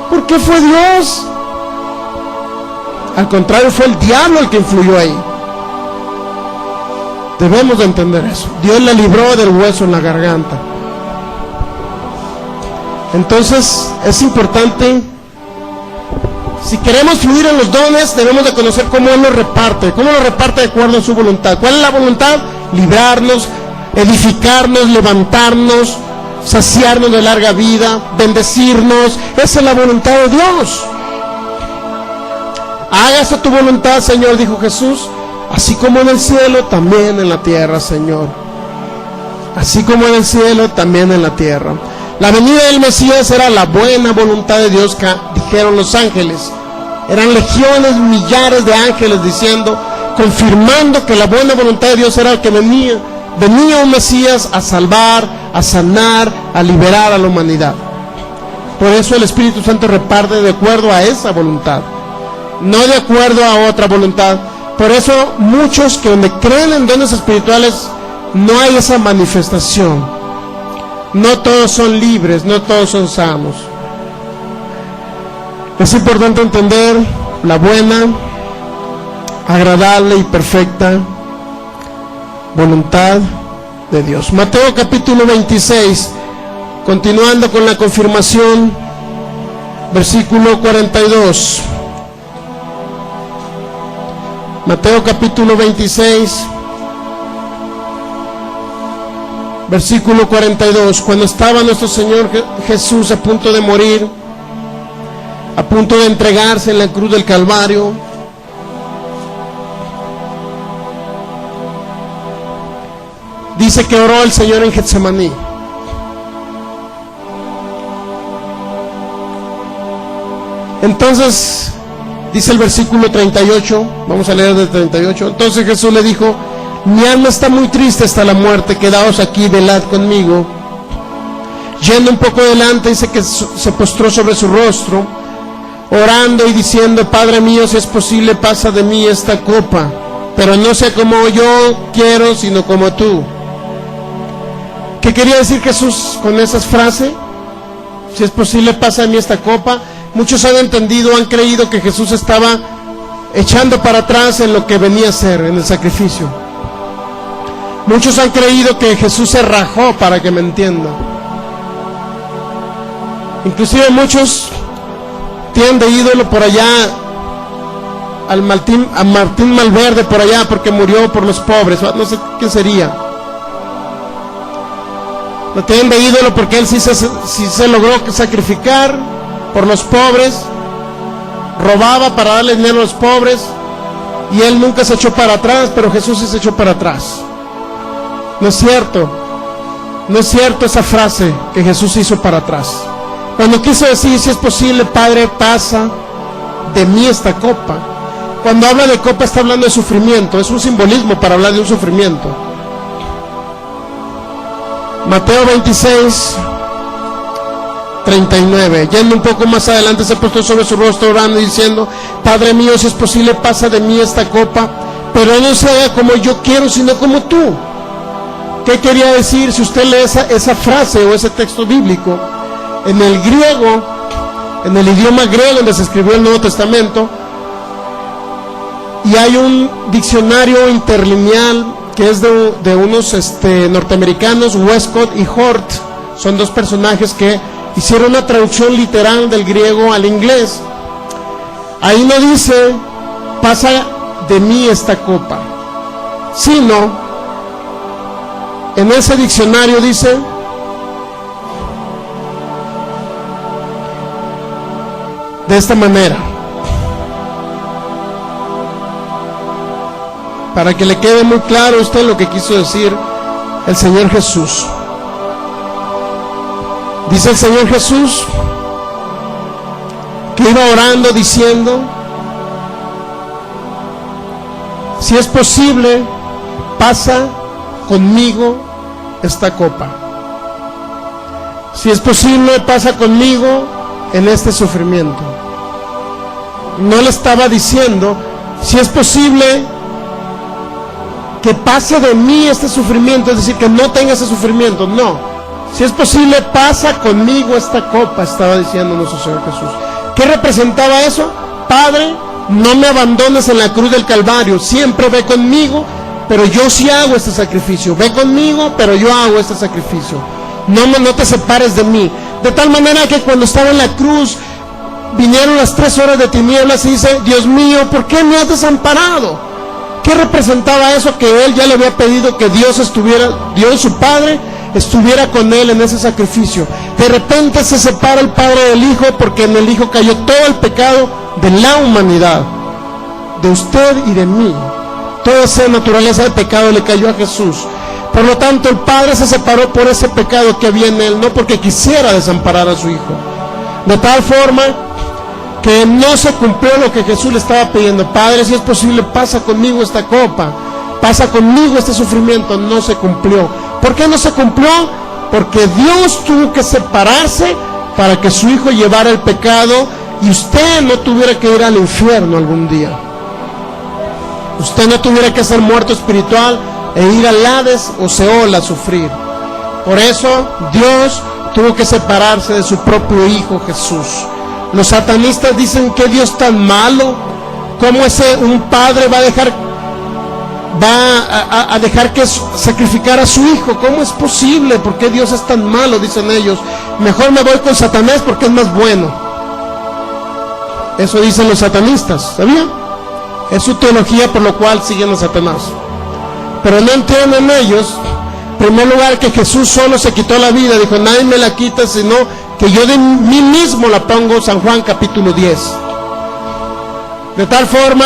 ¿Por qué fue Dios? Al contrario, fue el diablo el que influyó ahí. Debemos de entender eso. Dios la libró del hueso en la garganta. Entonces, es importante. Si queremos fluir en los dones, debemos de conocer cómo Él los reparte. ¿Cómo los reparte de acuerdo a su voluntad? ¿Cuál es la voluntad? Librarnos, edificarnos, levantarnos, saciarnos de larga vida, bendecirnos. Esa es la voluntad de Dios. Hágase tu voluntad, Señor, dijo Jesús, así como en el cielo, también en la tierra, Señor. Así como en el cielo, también en la tierra. La venida del Mesías era la buena voluntad de Dios, que dijeron los ángeles. Eran legiones, millares de ángeles diciendo, confirmando que la buena voluntad de Dios era que venía un Mesías a salvar, a sanar, a liberar a la humanidad. Por eso el Espíritu Santo reparte de acuerdo a esa voluntad, no de acuerdo a otra voluntad. Por eso muchos que donde creen en dones espirituales no hay esa manifestación. No todos son libres, no todos son sanos. Es importante entender la buena, agradable y perfecta voluntad de Dios. Mateo capítulo 26, continuando con la confirmación, versículo 42. Mateo capítulo 26, versículo 42. Cuando estaba nuestro Señor Jesús a punto de morir, a punto de entregarse en la cruz del Calvario, dice que oró el Señor en Getsemaní. Entonces, dice el versículo 38, vamos a leer del 38. Entonces Jesús le dijo: mi alma está muy triste hasta la muerte, quedaos aquí, velad conmigo. Yendo un poco adelante, dice que se postró sobre su rostro, orando y diciendo: Padre mío, si es posible, pasa de mí esta copa, pero no sea como yo quiero, sino como tú. ¿Qué quería decir Jesús con esas frases? Si es posible, pasa de mí esta copa. Muchos han entendido, han creído que Jesús estaba echando para atrás en lo que venía a ser, en el sacrificio. Muchos han creído que Jesús se rajó, para que me entiendan. Inclusive muchos tienen de ídolo por allá a Martín Malverde por allá, porque murió por los pobres. No sé quién sería. Lo tienen de ídolo porque él sí se logró sacrificar por los pobres, robaba para darle dinero a los pobres, y él nunca se echó para atrás, pero Jesús sí se echó para atrás. No es cierto, no es cierto esa frase que Jesús hizo para atrás. Cuando quiso decir: si es posible, Padre, pasa de mí esta copa. Cuando habla de copa está hablando de sufrimiento, es un simbolismo para hablar de un sufrimiento. Mateo 26, 39. Yendo un poco más adelante, se puso sobre su rostro orando y diciendo: Padre mío, si es posible, pasa de mí esta copa, pero no se haga como yo quiero, sino como tú. ¿Qué quería decir? Si usted lee esa frase o ese texto bíblico en el griego, en el idioma griego donde se escribió el Nuevo Testamento, y hay un diccionario interlineal que es de unos norteamericanos, Westcott y Hort. Son dos personajes que hicieron una traducción literal del griego al inglés. Ahí no dice: pasa de mí esta copa, sino en ese diccionario dice: de esta manera, para que le quede muy claro a usted lo que quiso decir el Señor Jesús. Dice el Señor Jesús que iba orando diciendo: si es posible, pasa conmigo esta copa. Si es posible, pasa conmigo en este sufrimiento. No le estaba diciendo: si es posible que pase de mí este sufrimiento, es decir, que no tenga ese sufrimiento. No, si es posible, pasa conmigo esta copa, estaba diciendo nuestro Señor Jesús. ¿Qué representaba eso? Padre, no me abandones en la cruz del Calvario, siempre ve conmigo, pero yo sí hago este sacrificio. Ve conmigo, pero yo hago este sacrificio. No te separes de mí. De tal manera que cuando estaba en la cruz, vinieron las 3 horas de tinieblas y dice: Dios mío, ¿por qué me has desamparado? ¿Qué representaba eso? Que él ya le había pedido que Dios su Padre, estuviera con él en ese sacrificio. De repente se separa el Padre del Hijo, porque en el Hijo cayó todo el pecado de la humanidad, de usted y de mí. Toda esa naturaleza de pecado le cayó a Jesús. Por lo tanto, el Padre se separó por ese pecado que había en él, no porque quisiera desamparar a su Hijo. De tal forma que no se cumplió lo que Jesús le estaba pidiendo. Padre, si es posible, pasa conmigo esta copa, pasa conmigo este sufrimiento. No se cumplió. ¿Por qué no se cumplió? Porque Dios tuvo que separarse para que su Hijo llevara el pecado y usted no tuviera que ir al infierno algún día. Usted no tuviera que ser muerto espiritual e ir al Hades o Seol a sufrir. Por eso Dios tuvo que separarse de su propio Hijo Jesús. Los satanistas dicen: que Dios tan malo, ¿cómo un padre va a dejar que sacrificar a su hijo? ¿Cómo es posible? ¿Por qué Dios es tan malo? Dicen ellos. Mejor me voy con Satanás porque es más bueno. Eso dicen los satanistas, ¿sabían? Es su teología por lo cual siguen a Satanás. Pero no entienden ellos, en primer lugar, que Jesús solo se quitó la vida. Dijo: nadie me la quita, sino que yo de mí mismo la pongo. San Juan capítulo 10. De tal forma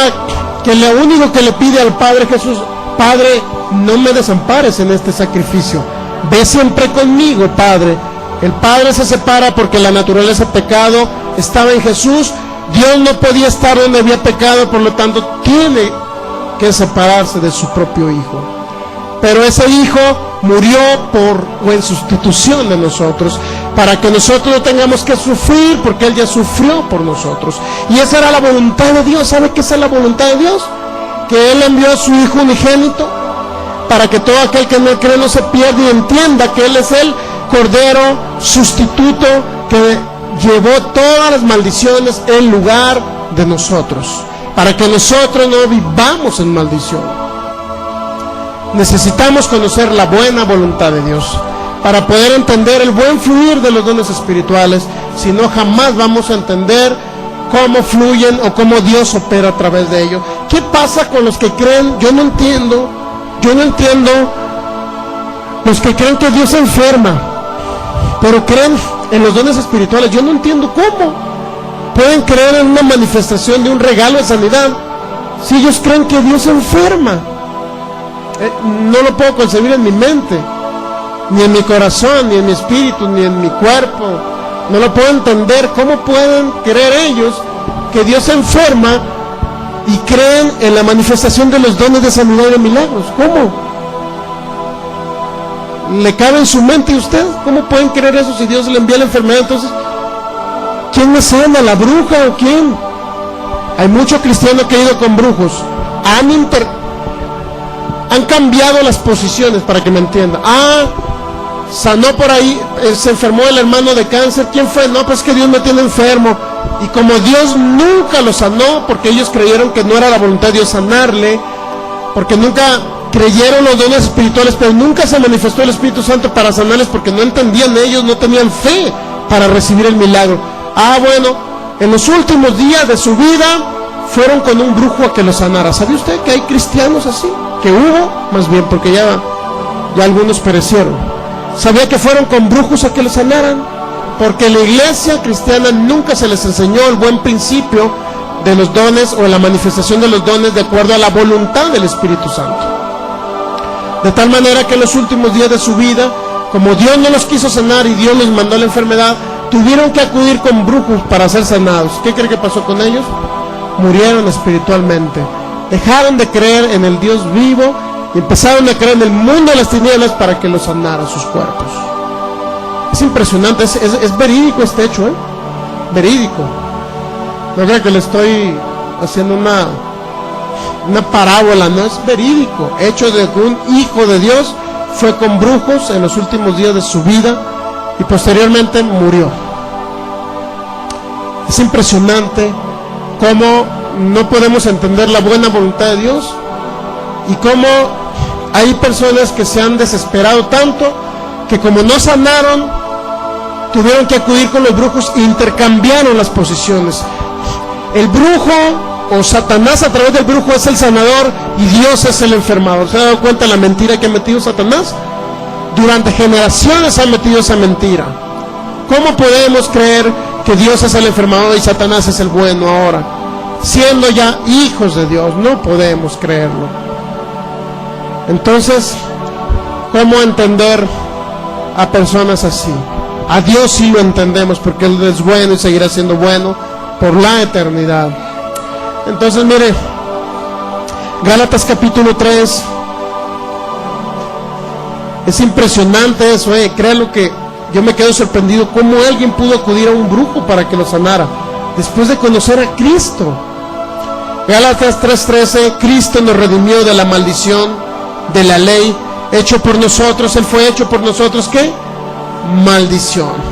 que lo único que le pide al Padre Jesús: Padre, no me desampares en este sacrificio. Ve siempre conmigo, Padre. El Padre se separa porque la naturaleza de pecado estaba en Jesús. Dios no podía estar donde había pecado, por lo tanto tiene que separarse de su propio Hijo. Pero ese Hijo murió en sustitución de nosotros, para que nosotros no tengamos que sufrir, porque Él ya sufrió por nosotros. Y esa era la voluntad de Dios. ¿Sabe qué es la voluntad de Dios? Que Él envió a su Hijo unigénito, para que todo aquel que no cree no se pierda y entienda que Él es el Cordero sustituto que llevó todas las maldiciones en lugar de nosotros, para que nosotros no vivamos en maldición. Necesitamos conocer la buena voluntad de Dios para poder entender el buen fluir de los dones espirituales. Si no, jamás vamos a entender cómo fluyen o cómo Dios opera a través de ellos. ¿Qué pasa con los que creen? Yo no entiendo los que creen que Dios enferma, pero creen en los dones espirituales. Yo no entiendo cómo pueden creer en una manifestación de un regalo de sanidad si ellos creen que Dios enferma. No lo puedo concebir en mi mente, ni en mi corazón, ni en mi espíritu, ni en mi cuerpo. No lo puedo entender. ¿Cómo pueden creer ellos que Dios enferma y creen en la manifestación de los dones de sanidad y de milagros? ¿Cómo? ¿Le cabe en su mente a usted? ¿Cómo pueden creer eso si Dios le envía la enfermedad? Entonces, ¿quién me sana? ¿La bruja o quién? Hay muchos cristianos que han ido con brujos. Han cambiado las posiciones, para que me entienda. Sanó por ahí, se enfermó el hermano de cáncer. ¿Quién fue? No, pues que Dios me tiene enfermo. Y como Dios nunca lo sanó, porque ellos creyeron que no era la voluntad de Dios sanarle, porque nunca creyeron los dones espirituales, pero nunca se manifestó el Espíritu Santo para sanarles, porque no entendían ellos, no tenían fe para recibir el milagro. Bueno, en los últimos días de su vida fueron con un brujo a que lo sanara. ¿Sabe usted que hay cristianos así? Que hubo, más bien, porque ya algunos perecieron. ¿Sabía que fueron con brujos a que lo sanaran? Porque en la iglesia cristiana nunca se les enseñó el buen principio de los dones o la manifestación de los dones de acuerdo a la voluntad del Espíritu Santo. De tal manera que en los últimos días de su vida, como Dios no los quiso sanar y Dios les mandó la enfermedad, tuvieron que acudir con brujos para ser sanados. ¿Qué cree que pasó con ellos? Murieron espiritualmente. Dejaron de creer en el Dios vivo y empezaron a creer en el mundo de las tinieblas para que los sanara sus cuerpos. Es impresionante, es verídico este hecho, verídico. No creo que le estoy haciendo una parábola, no, es verídico. Hecho de que un hijo de Dios fue con brujos en los últimos días de su vida y posteriormente murió. Es impresionante cómo no podemos entender la buena voluntad de Dios y cómo hay personas que se han desesperado tanto que como no sanaron, tuvieron que acudir con los brujos e intercambiaron las posiciones. El brujo o Satanás a través del brujo es el sanador y Dios es el enfermador. ¿Se ha dado cuenta de la mentira que ha metido Satanás? Durante generaciones ha metido esa mentira. ¿Cómo podemos creer que Dios es el enfermador y Satanás es el bueno ahora? Siendo ya hijos de Dios, no podemos creerlo. Entonces, ¿cómo entender a personas así? A Dios sí lo entendemos, porque Él es bueno y seguirá siendo bueno por la eternidad. Entonces, mire, Gálatas capítulo 3, es impresionante eso, créalo que yo me quedo sorprendido cómo alguien pudo acudir a un brujo para que lo sanara, después de conocer a Cristo. Gálatas 3:13, Cristo nos redimió de la maldición de la ley, hecho por nosotros. Él fue hecho por nosotros, ¿qué? Maldición.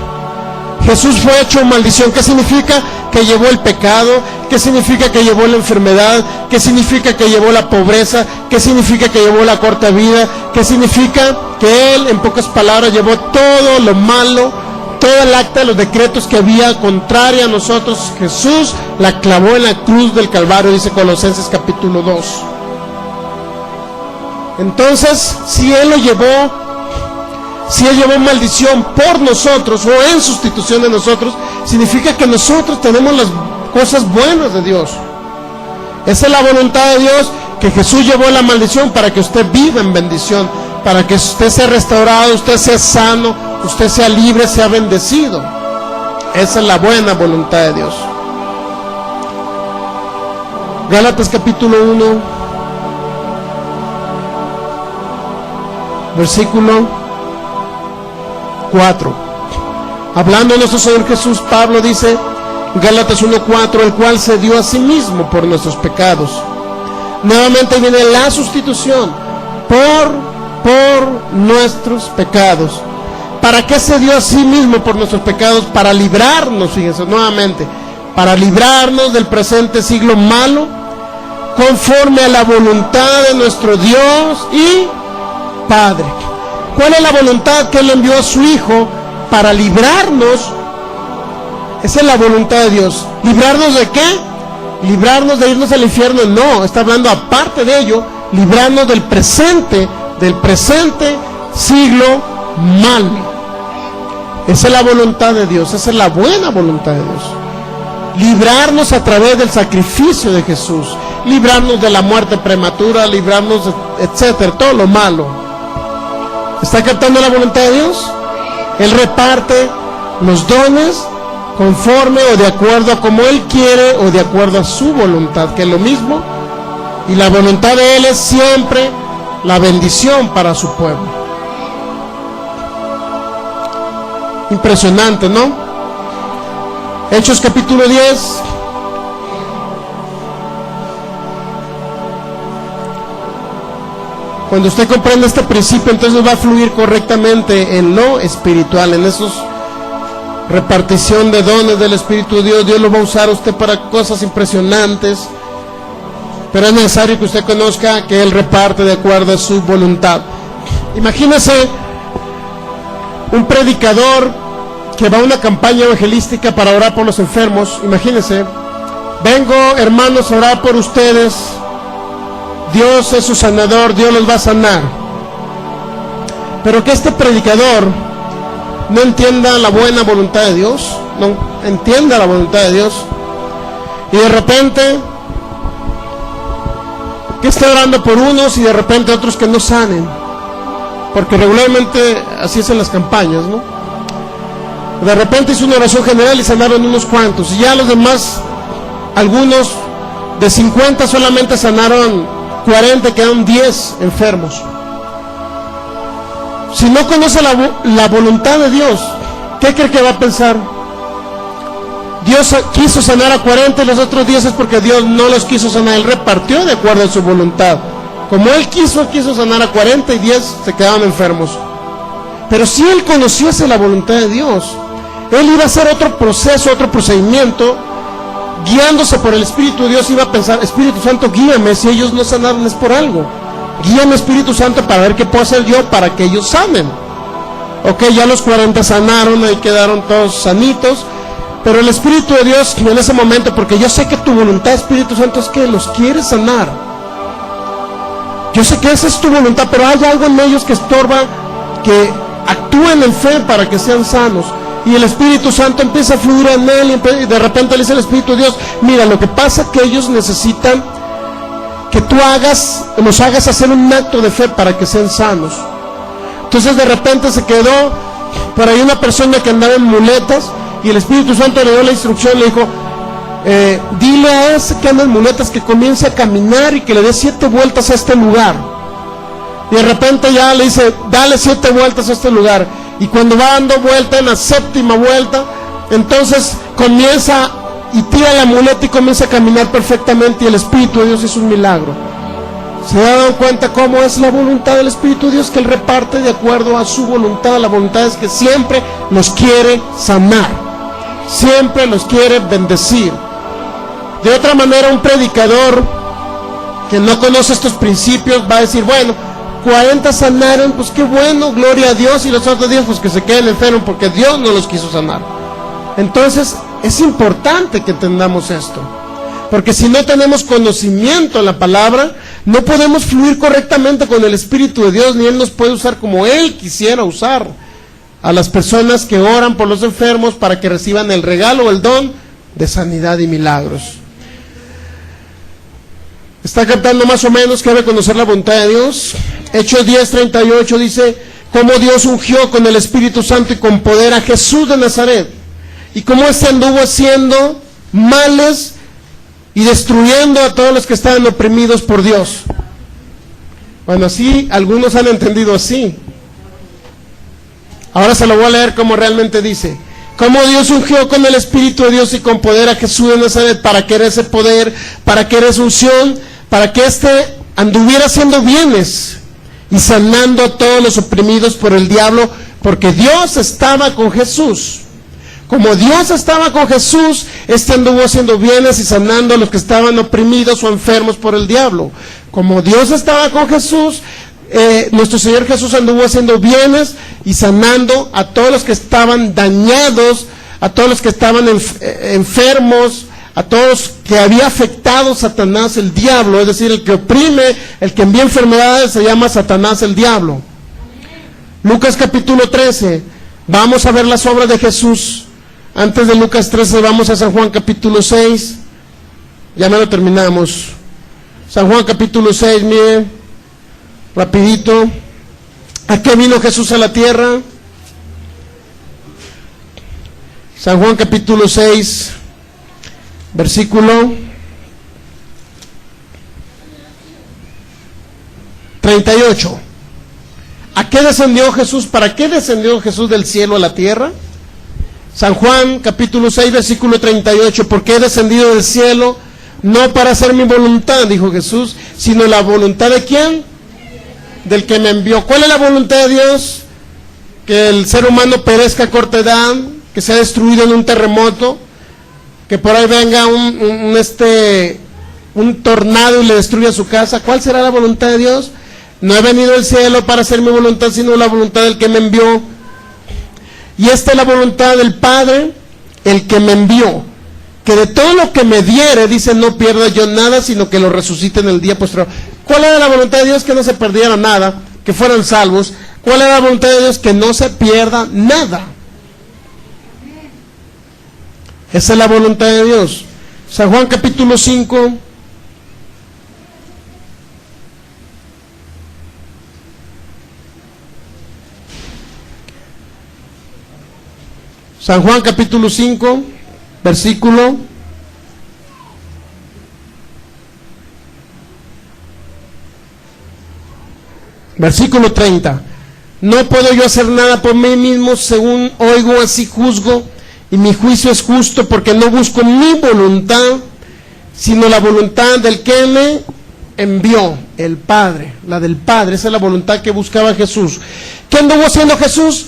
Jesús fue hecho maldición. ¿Qué significa? Que llevó el pecado. ¿Qué significa? Que llevó la enfermedad. ¿Qué significa? Que llevó la pobreza. ¿Qué significa? Que llevó la corta vida. ¿Qué significa? Que Él, en pocas palabras, llevó todo lo malo, toda el acta de los decretos que había contraria a nosotros. Jesús la clavó en la cruz del Calvario, dice Colosenses capítulo 2. Entonces, si Él llevó maldición por nosotros o en sustitución de nosotros, significa que nosotros tenemos las cosas buenas de Dios. Esa es la voluntad de Dios, que Jesús llevó la maldición para que usted viva en bendición, para que usted sea restaurado, usted sea sano, usted sea libre, sea bendecido. Esa es la buena voluntad de Dios. Gálatas capítulo 1, versículo 4. Hablando de nuestro Señor Jesús, Pablo dice, Gálatas 1:4, el cual se dio a sí mismo por nuestros pecados. Nuevamente viene la sustitución por nuestros pecados. ¿Para qué se dio a sí mismo por nuestros pecados? Para librarnos, fíjense nuevamente, para librarnos del presente siglo malo, conforme a la voluntad de nuestro Dios y Padre. ¿Cuál es la voluntad que Él envió a su Hijo para librarnos? Esa es la voluntad de Dios. ¿Librarnos de qué? ¿Librarnos de irnos al infierno? No, está hablando aparte de ello, librarnos del presente siglo malo. Esa es la voluntad de Dios, esa es la buena voluntad de Dios. Librarnos a través del sacrificio de Jesús, librarnos de la muerte prematura, librarnos de, etcétera, todo lo malo. ¿Está captando la voluntad de Dios? Él reparte los dones conforme o de acuerdo a como Él quiere o de acuerdo a su voluntad, que es lo mismo, y la voluntad de Él es siempre la bendición para su pueblo. Impresionante, ¿no? Hechos capítulo 10. Cuando usted comprende este principio, entonces va a fluir correctamente en lo espiritual, en esos repartición de dones del Espíritu de Dios. Dios lo va a usar a usted para cosas impresionantes, pero es necesario que usted conozca que Él reparte de acuerdo a su voluntad. Imagínese un predicador que va a una campaña evangelística para orar por los enfermos. Imagínense, vengo hermanos a orar por ustedes, Dios es su sanador, Dios los va a sanar. Pero que este predicador no entienda la buena voluntad de Dios, no entienda la voluntad de Dios, y de repente que esté orando por unos y de repente otros que no sanen, porque regularmente así es en las campañas, ¿no? De repente hizo una oración general y sanaron unos cuantos, y ya los demás, algunos de 50 solamente sanaron 40, quedaron 10 enfermos. Si no conoce la voluntad de Dios, ¿qué cree que va a pensar? Dios quiso sanar a 40 y los otros 10 es porque Dios no los quiso sanar. Él repartió de acuerdo a su voluntad. Como Él quiso sanar a 40 y 10 se quedaron enfermos. Pero si Él conociese la voluntad de Dios, Él iba a hacer otro proceso, otro procedimiento, guiándose por el Espíritu de Dios. Iba a pensar, Espíritu Santo, guíame, si ellos no sanaron es por algo. Guíame, Espíritu Santo, para ver qué puedo hacer yo para que ellos sanen. Ok, ya los 40 sanaron, ahí quedaron todos sanitos, pero el Espíritu de Dios en ese momento, porque yo sé que tu voluntad, Espíritu Santo, es que los quieres sanar. Yo sé que esa es tu voluntad, pero hay algo en ellos que estorba que actúen en fe para que sean sanos. Y el Espíritu Santo empieza a fluir en él, y de repente le dice el Espíritu de Dios, mira, lo que pasa es que ellos necesitan que tú los hagas hacer un acto de fe para que sean sanos. Entonces de repente se quedó por ahí una persona que andaba en muletas, y el Espíritu Santo le dio la instrucción, le dijo, dile a ese que anda en muletas que comience a caminar y que le dé 7 vueltas a este lugar. Y de repente ya le dice, dale 7 vueltas a este lugar. Y cuando va dando vuelta, en la 7ª vuelta, entonces comienza y tira la muleta y comienza a caminar perfectamente, y el Espíritu de Dios es un milagro. ¿Se dan cuenta cómo es la voluntad del Espíritu de Dios? Que Él reparte de acuerdo a su voluntad. La voluntad es que siempre los quiere sanar, siempre los quiere bendecir. De otra manera, un predicador que no conoce estos principios va a decir, bueno, 40 sanaron, pues qué bueno, gloria a Dios, y los otros 10 pues que se queden enfermos porque Dios no los quiso sanar. Entonces es importante que entendamos esto, porque si no tenemos conocimiento en la palabra, no podemos fluir correctamente con el Espíritu de Dios, ni Él nos puede usar como Él quisiera usar a las personas que oran por los enfermos para que reciban el regalo o el don de sanidad y milagros. Está cantando más o menos que debe conocer la voluntad de Dios. Hechos 10:38 dice, cómo Dios ungió con el Espíritu Santo y con poder a Jesús de Nazaret, y cómo éste anduvo haciendo males y destruyendo a todos los que estaban oprimidos por Dios. Bueno, así algunos han entendido así. Ahora se lo voy a leer como realmente dice. Cómo Dios ungió con el Espíritu de Dios y con poder a Jesús de Nazaret, para que era ese poder, para que era esa unción, para que éste anduviera haciendo bienes y sanando a todos los oprimidos por el diablo, porque Dios estaba con Jesús. Como Dios estaba con Jesús, éste anduvo haciendo bienes y sanando a los que estaban oprimidos o enfermos por el diablo. Como Dios estaba con Jesús, nuestro Señor Jesús anduvo haciendo bienes y sanando a todos los que estaban dañados, a todos los que estaban enfermos, a todos que había afectado Satanás, el diablo, es decir, el que oprime, el que envía enfermedades, se llama Satanás, el diablo. Lucas capítulo 13, vamos a ver las obras de Jesús. Antes de Lucas 13 vamos a San Juan capítulo 6, ya me lo terminamos. San Juan capítulo 6, miren, rapidito. ¿A qué vino Jesús a la tierra? San Juan capítulo 6, versículo 38. ¿A qué descendió Jesús? ¿Para qué descendió Jesús del cielo a la tierra? San Juan capítulo 6, versículo 38. Porque he descendido del cielo no para hacer mi voluntad, dijo Jesús, sino la voluntad de ¿quién? Del que me envió. ¿Cuál es la voluntad de Dios? Que el ser humano perezca a corta edad, que sea destruido en un terremoto, que por ahí venga un tornado y le destruya su casa. ¿Cuál será la voluntad de Dios? No he venido al cielo para hacer mi voluntad, sino la voluntad del que me envió. Y esta es la voluntad del Padre, el que me envió, que de todo lo que me diere, dice, no pierda yo nada, sino que lo resucite en el día posterior. ¿Cuál era la voluntad de Dios? Que no se perdiera nada, que fueran salvos. ¿Cuál era la voluntad de Dios? Que no se pierda nada. Esa es la voluntad de Dios. San Juan capítulo 5. San Juan capítulo 5, versículo 30. No puedo yo hacer nada por mí mismo, según oigo así juzgo, y mi juicio es justo, porque no busco mi voluntad, sino la voluntad del que me envió, el Padre, la del Padre. Esa es la voluntad que buscaba Jesús. ¿Qué anduvo haciendo Jesús?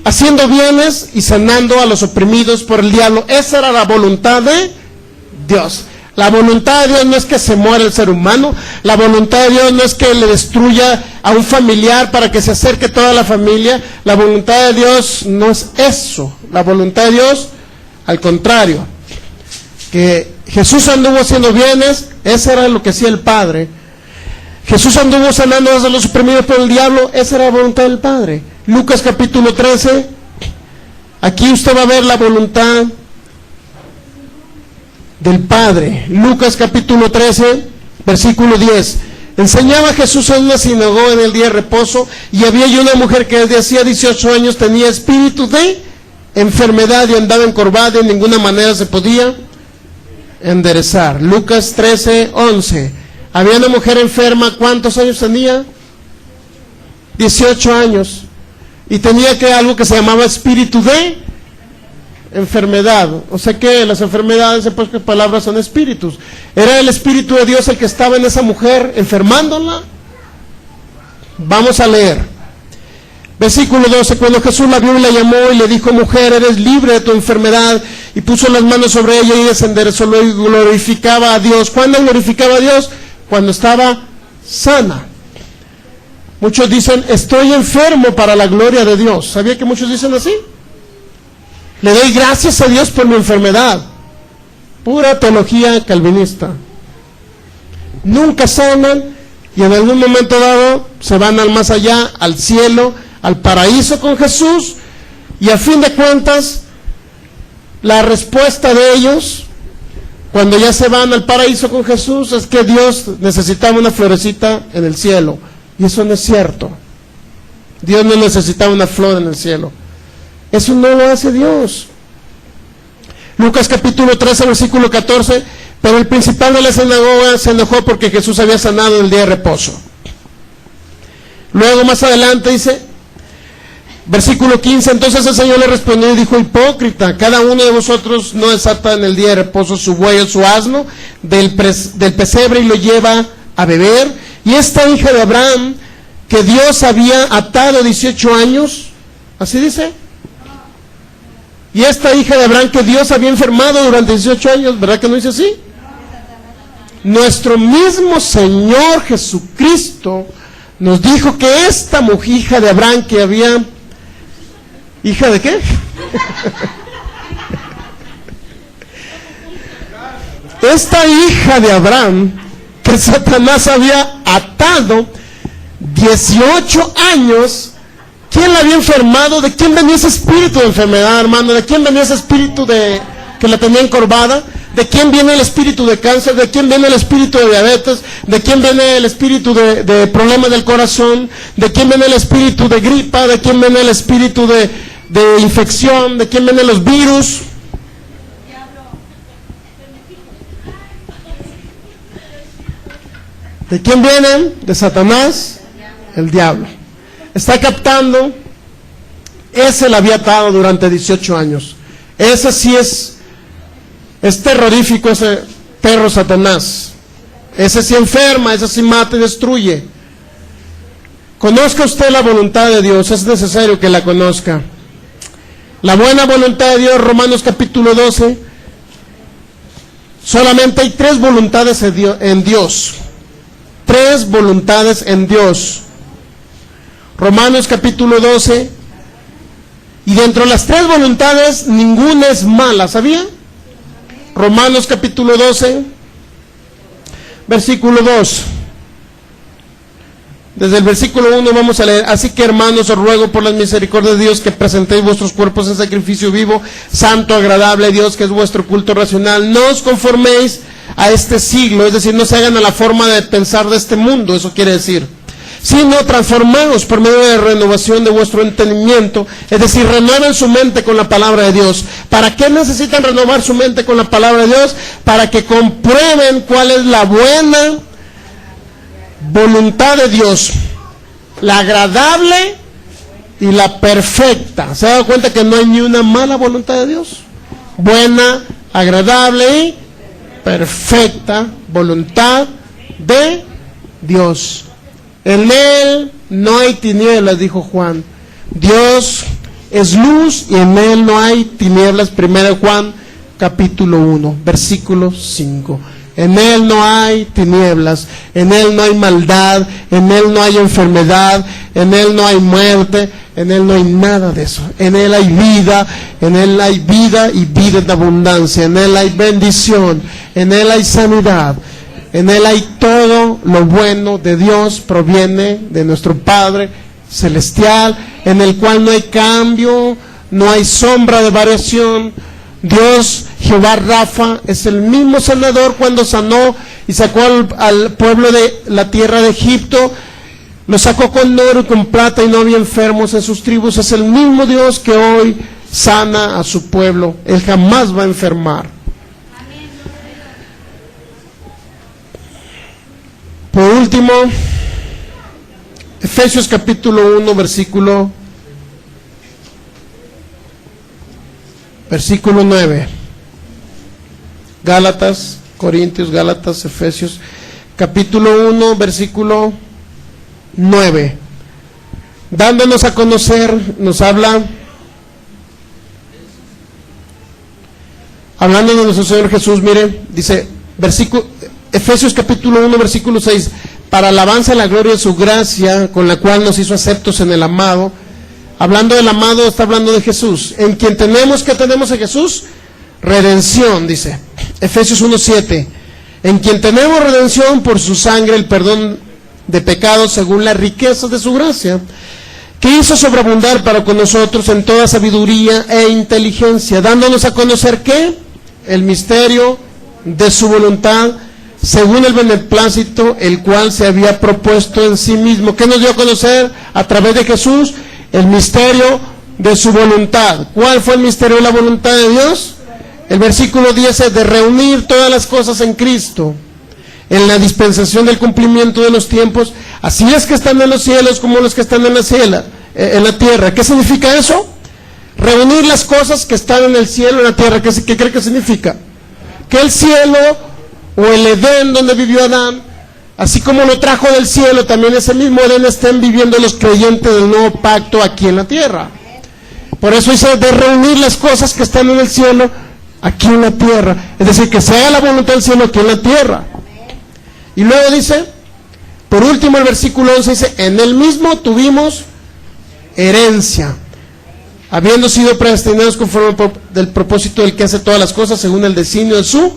Haciendo bienes y sanando a los oprimidos por el diablo. Esa era la voluntad de Dios. La voluntad de Dios no es que se muera el ser humano. La voluntad de Dios no es que le destruya a un familiar para que se acerque toda la familia. La voluntad de Dios no es eso. La voluntad de Dios, al contrario, que Jesús anduvo haciendo bienes. Eso era lo que hacía el Padre. Jesús anduvo sanando a los oprimidos por el diablo. Esa era la voluntad del Padre. Lucas capítulo 13, aquí usted va a ver la voluntad del Padre. Lucas capítulo 13, versículo 10. Enseñaba Jesús en una sinagoga en el día de reposo, y había allí una mujer que desde hacía 18 años tenía espíritu de enfermedad y andaba encorvada, y en ninguna manera se podía enderezar. Lucas 13, 11. Había una mujer enferma, ¿cuántos años tenía? 18 años. Y tenía algo que se llamaba espíritu de enfermedad. O sea que las enfermedades, en pocas palabras, son espíritus. Era el Espíritu de Dios el que estaba en esa mujer, enfermándola. Vamos a leer. Versículo 12. Cuando Jesús la vio y la llamó y le dijo: mujer, eres libre de tu enfermedad. Y puso las manos sobre ella y desenderezó y glorificaba a Dios. ¿Cuándo glorificaba a Dios? Cuando estaba sana. Muchos dicen: estoy enfermo para la gloria de Dios. ¿Sabía que muchos dicen así? Le doy gracias a Dios por mi enfermedad. Pura teología calvinista. Nunca sanan y en algún momento dado se van al más allá, al cielo, al paraíso con Jesús, y a fin de cuentas la respuesta de ellos cuando ya se van al paraíso con Jesús, es que Dios necesitaba una florecita en el cielo. Y eso no es cierto. Dios no necesitaba una flor en el cielo. Eso no lo hace Dios. Lucas capítulo 13, versículo 14. Pero el principal de la sinagoga se enojó porque Jesús había sanado en el día de reposo. Luego más adelante dice, versículo 15, entonces el Señor le respondió y dijo, hipócrita, cada uno de vosotros no desata en el día de reposo su buey o su asno del pesebre y lo lleva a beber. Y esta hija de Abraham, que Dios había atado 18 años, así dice. Y esta hija de Abraham que Dios había enfermado durante 18 años, ¿verdad que no dice así? Nuestro mismo Señor Jesucristo nos dijo que esta mujer, hija de Abraham, que había... ¿Hija de qué? Esta hija de Abraham, que Satanás había atado 18 años, ¿quién la había enfermado? ¿De quién venía ese espíritu de enfermedad, hermano? ¿De quién venía ese espíritu que la tenía encorvada? ¿De quién viene el espíritu de cáncer? ¿De quién viene el espíritu de diabetes? ¿De quién viene el espíritu de problemas del corazón? ¿De quién viene el espíritu de gripa? ¿De quién viene el espíritu de infección? ¿De quién vienen los virus? ¿De quién vienen? De Satanás, el diablo. Está captando. Ese la había atado durante 18 años. Ese sí es terrorífico, ese perro Satanás. Ese sí enferma, ese sí mata y destruye. Conozca usted la voluntad de Dios, es necesario que la conozca. La buena voluntad de Dios, Romanos capítulo 12. Solamente hay 3 voluntades en Dios. 3 voluntades en Dios. Romanos capítulo 12. Y dentro de las 3 voluntades, ninguna es mala, ¿sabía? Romanos capítulo 12, versículo 2. Desde el versículo 1 vamos a leer. Así que, hermanos, os ruego por las misericordias de Dios que presentéis vuestros cuerpos en sacrificio vivo, santo, agradable a Dios, que es vuestro culto racional. No os conforméis a este siglo, es decir, no se hagan a la forma de pensar de este mundo, eso quiere decir, sino transformados por medio de renovación de vuestro entendimiento, es decir, renueven su mente con la palabra de Dios. ¿Para qué necesitan renovar su mente con la palabra de Dios? Para que comprueben cuál es la buena voluntad de Dios, la agradable y la perfecta. ¿Se ha dado cuenta que no hay ni una mala voluntad de Dios? Buena, agradable y perfecta voluntad de Dios. En Él no hay tinieblas, dijo Juan. Dios es luz y en Él no hay tinieblas. 1 Juan capítulo 1, versículo 5. En Él no hay tinieblas, en Él no hay maldad, en Él no hay enfermedad, en Él no hay muerte, en Él no hay nada de eso. En Él hay vida, en Él hay vida y vida en abundancia. En Él hay bendición, en Él hay sanidad. En Él hay todo lo bueno de Dios, proviene de nuestro Padre Celestial, en el cual no hay cambio, no hay sombra de variación. Dios, Jehová Rafa, es el mismo sanador cuando sanó y sacó al pueblo de la tierra de Egipto. Lo sacó con oro y con plata y no había enfermos en sus tribus. Es el mismo Dios que hoy sana a su pueblo. Él jamás va a enfermar. Por último, Efesios capítulo 1, versículo 9. Gálatas, Corintios, Gálatas, Efesios, capítulo 1, versículo 9. Dándonos a conocer, nos habla, hablando de nuestro Señor Jesús, mire, dice, Efesios capítulo 1, versículo 6, para alabanza y la gloria de su gracia, con la cual nos hizo aceptos en el amado. Hablando del amado, está hablando de Jesús. En quien tenemos, ¿qué tenemos en Jesús? Redención, dice. Efesios 1, 7. En quien tenemos redención por su sangre, el perdón de pecados, según las riquezas de su gracia, que hizo sobreabundar para con nosotros en toda sabiduría e inteligencia, dándonos a conocer, ¿qué? El misterio de su voluntad, según el beneplácito, el cual se había propuesto en sí mismo. ¿Qué nos dio a conocer a través de Jesús? El misterio de su voluntad. ¿Cuál fue el misterio de la voluntad de Dios? El versículo 10 es de reunir todas las cosas en Cristo, en la dispensación del cumplimiento de los tiempos, así es que están en los cielos como los que están en la tierra. ¿Qué significa eso? Reunir las cosas que están en el cielo, en la tierra. ¿Qué cree que significa? Que el cielo o el Edén donde vivió Adán, así como lo trajo del cielo, también ese mismo Edén estén viviendo los creyentes del nuevo pacto aquí en la tierra. Por eso dice de reunir las cosas que están en el cielo aquí en la tierra, es decir, que se haga la voluntad del cielo aquí en la tierra. Y luego dice, por último el versículo 11 dice, en él mismo tuvimos herencia, habiendo sido predestinados conforme del propósito del que hace todas las cosas según el designio de su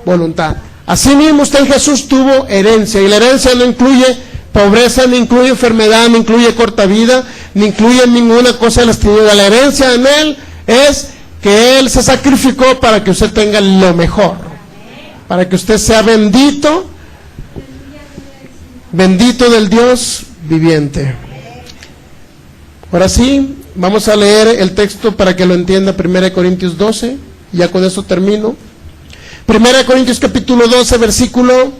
voluntad. Asimismo usted en Jesús tuvo herencia, y la herencia no incluye pobreza, ni incluye enfermedad, ni incluye corta vida, ni incluye ninguna cosa de las tinieblas. La herencia en él es que él se sacrificó para que usted tenga lo mejor, para que usted sea bendito, bendito del Dios viviente. Ahora sí, vamos a leer el texto para que lo entienda, 1 Corintios 12, ya con eso termino. 1 Corintios capítulo 12, versículo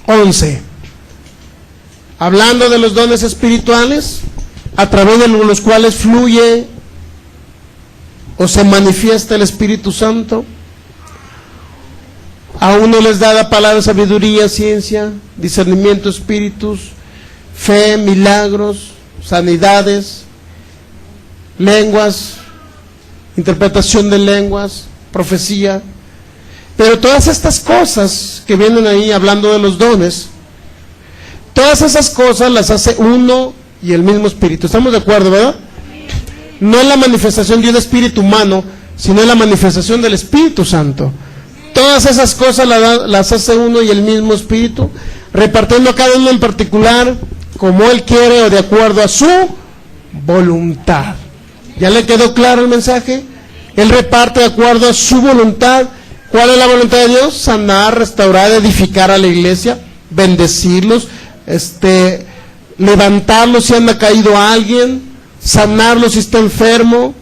11. Hablando de los dones espirituales, a través de los cuales fluye o se manifiesta el Espíritu Santo. A uno les da la palabra sabiduría, ciencia, discernimiento, espíritus, fe, milagros, sanidades, lenguas, interpretación de lenguas, profecía. Pero todas estas cosas que vienen ahí hablando de los dones, todas esas cosas las hace uno y el mismo Espíritu. ¿Estamos de acuerdo, verdad? No es la manifestación de un espíritu humano, sino es la manifestación del Espíritu Santo. Todas esas cosas las hace uno y el mismo Espíritu, repartiendo a cada uno en particular como Él quiere o de acuerdo a su voluntad. ¿Ya le quedó claro el mensaje? Él reparte de acuerdo a su voluntad. ¿Cuál es la voluntad de Dios? Sanar, restaurar, edificar a la iglesia, bendecirlos, levantarlos si anda caído a alguien, sanarlos si está enfermo,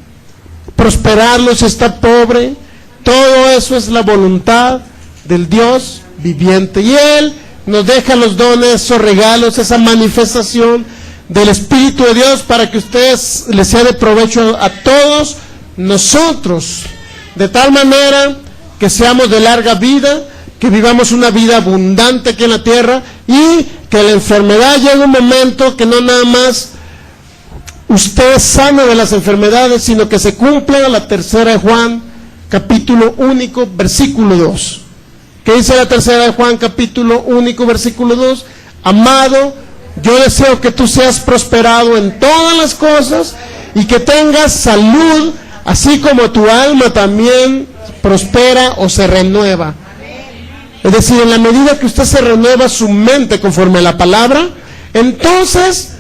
prosperarlos si está pobre. Todo eso es la voluntad del Dios viviente. Y Él nos deja los dones, esos regalos, esa manifestación del Espíritu de Dios para que ustedes les sea de provecho a todos nosotros, de tal manera que seamos de larga vida, que vivamos una vida abundante aquí en la tierra, y que la enfermedad llegue un momento que no nada más usted es sano de las enfermedades, sino que se cumpla la tercera de Juan, capítulo único, versículo 2. ¿Qué dice la tercera de Juan, capítulo único, versículo 2? Amado, yo deseo que tú seas prosperado en todas las cosas y que tengas salud, así como tu alma también prospera o se renueva. Es decir, en la medida que usted se renueva su mente conforme a la palabra, entonces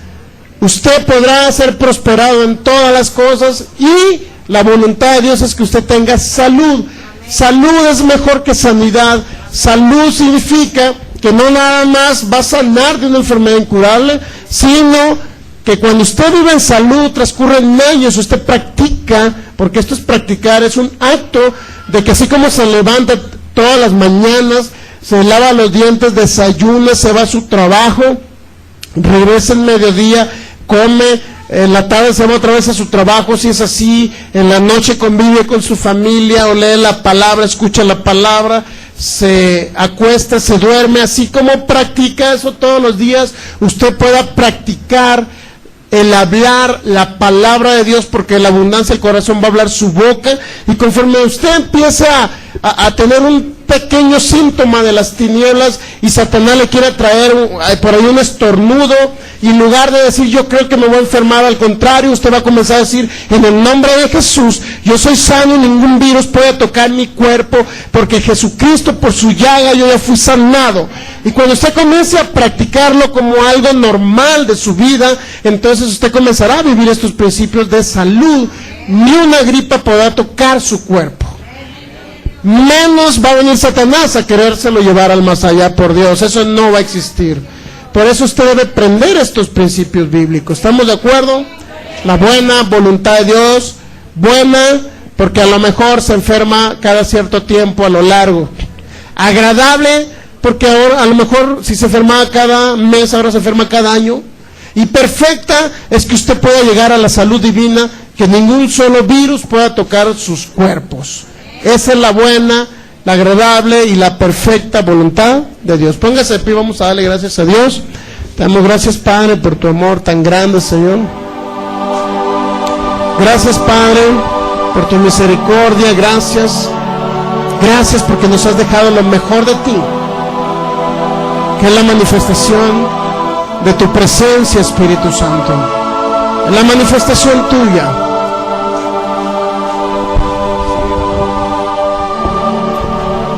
usted podrá ser prosperado en todas las cosas, y la voluntad de Dios es que usted tenga salud. Salud es mejor que sanidad. Salud significa que no nada más va a sanar de una enfermedad incurable, sino que cuando usted vive en salud, transcurren años, usted practica, porque esto es practicar, es un acto de que así como se levanta todas las mañanas, se lava los dientes, desayuna, se va a su trabajo, regresa en mediodía, come, en la tarde se va otra vez a su trabajo, si es así, en la noche convive con su familia o lee la palabra, escucha la palabra, se acuesta, se duerme, así como practica eso todos los días, usted pueda practicar el hablar la palabra de Dios, porque la abundancia del corazón va a hablar su boca, y conforme usted empieza a tener un pequeño síntoma de las tinieblas y Satanás le quiere traer por ahí un estornudo, y en lugar de decir yo creo que me voy a enfermar, al contrario, usted va a comenzar a decir en el nombre de Jesús, yo soy sano, ningún virus puede tocar mi cuerpo, porque Jesucristo por su llaga yo ya fui sanado. Y cuando usted comience a practicarlo como algo normal de su vida, entonces usted comenzará a vivir estos principios de salud. Ni una gripa podrá tocar su cuerpo. menos va a venir Satanás a querérselo llevar al más allá por Dios. Eso no va a existir. Por eso usted debe aprender estos principios bíblicos. ¿Estamos de acuerdo? La buena voluntad de Dios, buena porque a lo mejor se enferma cada cierto tiempo a lo largo. Agradable porque ahora a lo mejor si se enfermaba cada mes, ahora se enferma cada año. Y perfecta es que usted pueda llegar a la salud divina, que ningún solo virus pueda tocar sus cuerpos. Esa es la buena, la agradable y la perfecta voluntad de Dios. Póngase de pie, vamos a darle gracias a Dios. Te damos gracias, Padre, por tu amor tan grande, Señor. Gracias, Padre, por tu misericordia. Gracias porque nos has dejado lo mejor de ti, que es la manifestación de tu presencia, Espíritu Santo. Es la manifestación tuya.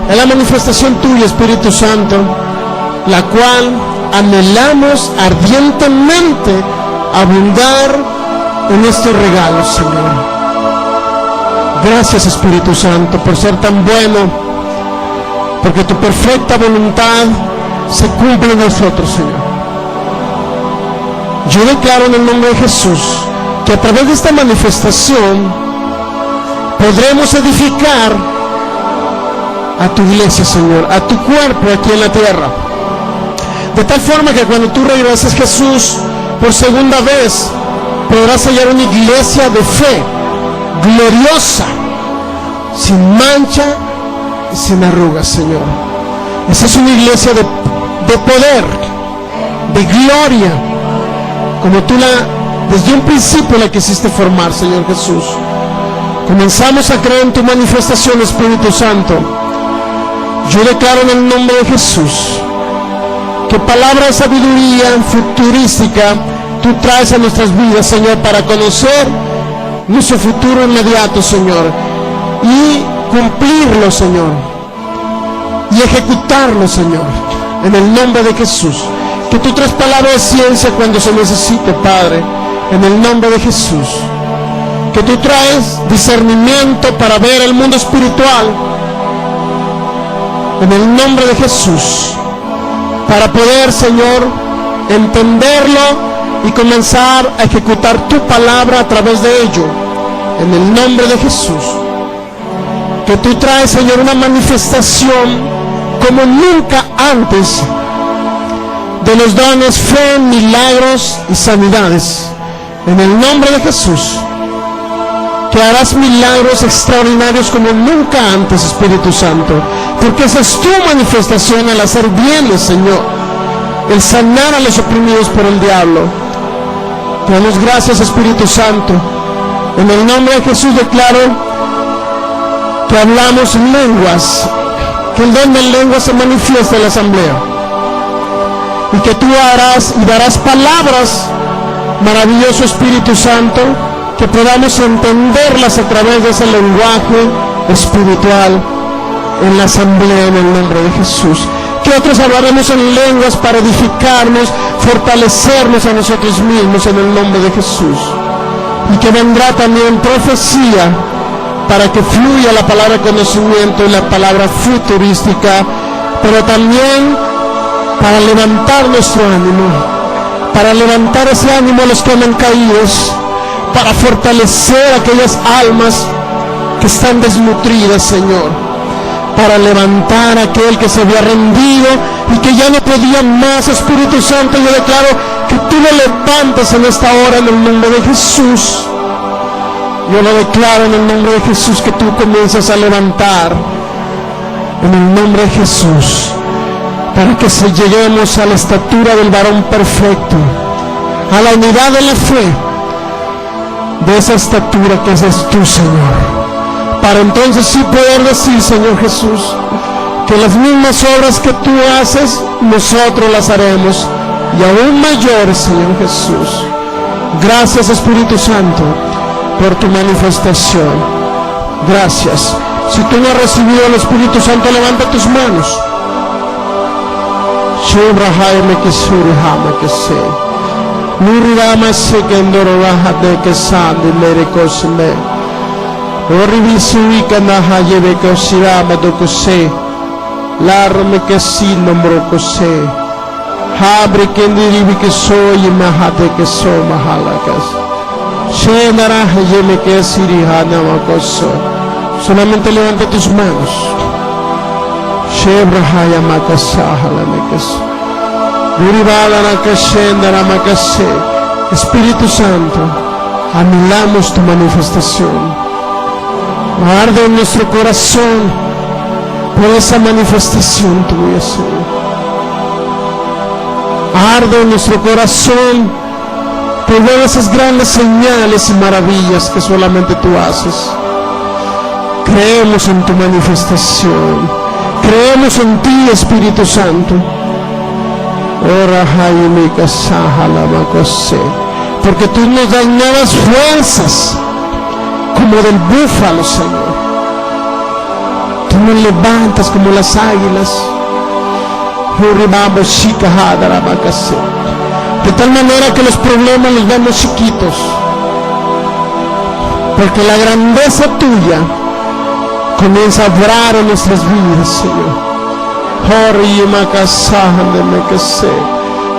Es la manifestación tuya, Espíritu Santo, la cual anhelamos ardientemente abundar en estos regalos, Señor. Gracias, Espíritu Santo, por ser tan bueno, porque tu perfecta voluntad se cumple en nosotros, Señor. Yo declaro en el nombre de Jesús que a través de esta manifestación podremos edificar a tu iglesia, Señor, a tu cuerpo aquí en la tierra. De tal forma que cuando tú regreses, Jesús, por segunda vez, podrás hallar una iglesia de fe, gloriosa, sin mancha y sin arrugas, Señor. Esa es una iglesia de poder, de gloria, como tú desde un principio la quisiste formar, Señor Jesús. Comenzamos a creer en tu manifestación, Espíritu Santo. Yo declaro en el nombre de Jesús que palabra de sabiduría futurística tú traes a nuestras vidas, Señor, para conocer nuestro futuro inmediato, Señor, y cumplirlo, Señor, y ejecutarlo, Señor, en el nombre de Jesús. Que tú traes palabra de ciencia cuando se necesite, Padre, en el nombre de Jesús. Que tú traes discernimiento para ver el mundo espiritual, en el nombre de Jesús, para poder, Señor, entenderlo y comenzar a ejecutar tu palabra a través de ello, en el nombre de Jesús. Que tú traes, Señor, una manifestación como nunca antes de los dones, fe, milagros y sanidades, en el nombre de Jesús. Que harás milagros extraordinarios como nunca antes, Espíritu Santo, porque esa es tu manifestación al hacer bienes, Señor, el sanar a los oprimidos por el diablo. Te damos gracias, Espíritu Santo. En el nombre de Jesús declaro que hablamos lenguas, que el don de lenguas se manifiesta en la asamblea, y que tú harás y darás palabras, maravilloso Espíritu Santo, que podamos entenderlas a través de ese lenguaje espiritual en la asamblea, en el nombre de Jesús. Que otros hablaremos en lenguas para edificarnos, fortalecernos a nosotros mismos en el nombre de Jesús. Y que vendrá también profecía para que fluya la palabra conocimiento y la palabra futurística, pero también para levantar nuestro ánimo, para levantar ese ánimo a los que andan caídos, para fortalecer aquellas almas que están desnutridas, Señor, para levantar a aquel que se había rendido y que ya no podía más, Espíritu Santo. Yo declaro que tú lo levantas en esta hora en el nombre de Jesús. Yo lo declaro en el nombre de Jesús, que tú comienzas a levantar en el nombre de Jesús, para que lleguemos a la estatura del varón perfecto, a la unidad de la fe, de esa estatura que es tú, Señor, para entonces sí poder decir, Señor Jesús, que las mismas obras que tú haces, nosotros las haremos, y aún mayores, Señor Jesús. Gracias, Espíritu Santo, por tu manifestación. Gracias. Si tú no has recibido al Espíritu Santo, levanta tus manos. Oribisui kanaha yebe koshirama dokose. Larme que si nombro kose. Habre que ndiribi que soy mahate que so mahalakas. Shenara yeme que sirihana makoso. Solamente levanta tus manos. Shebrahaya makasahala mekas. Duribala nakashendara makase. Espíritu Santo, anhelamos tu manifestación. Arde en nuestro corazón por esa manifestación tuya, Señor. Arde en nuestro corazón por ver esas grandes señales y maravillas que solamente tú haces. Creemos en tu manifestación. Creemos en ti, Espíritu Santo. Porque tú nos das nuevas fuerzas como del búfalo, Señor. Tú nos levantas como las águilas. De tal manera que los problemas los vemos chiquitos, porque la grandeza tuya comienza a obrar en nuestras vidas, Señor.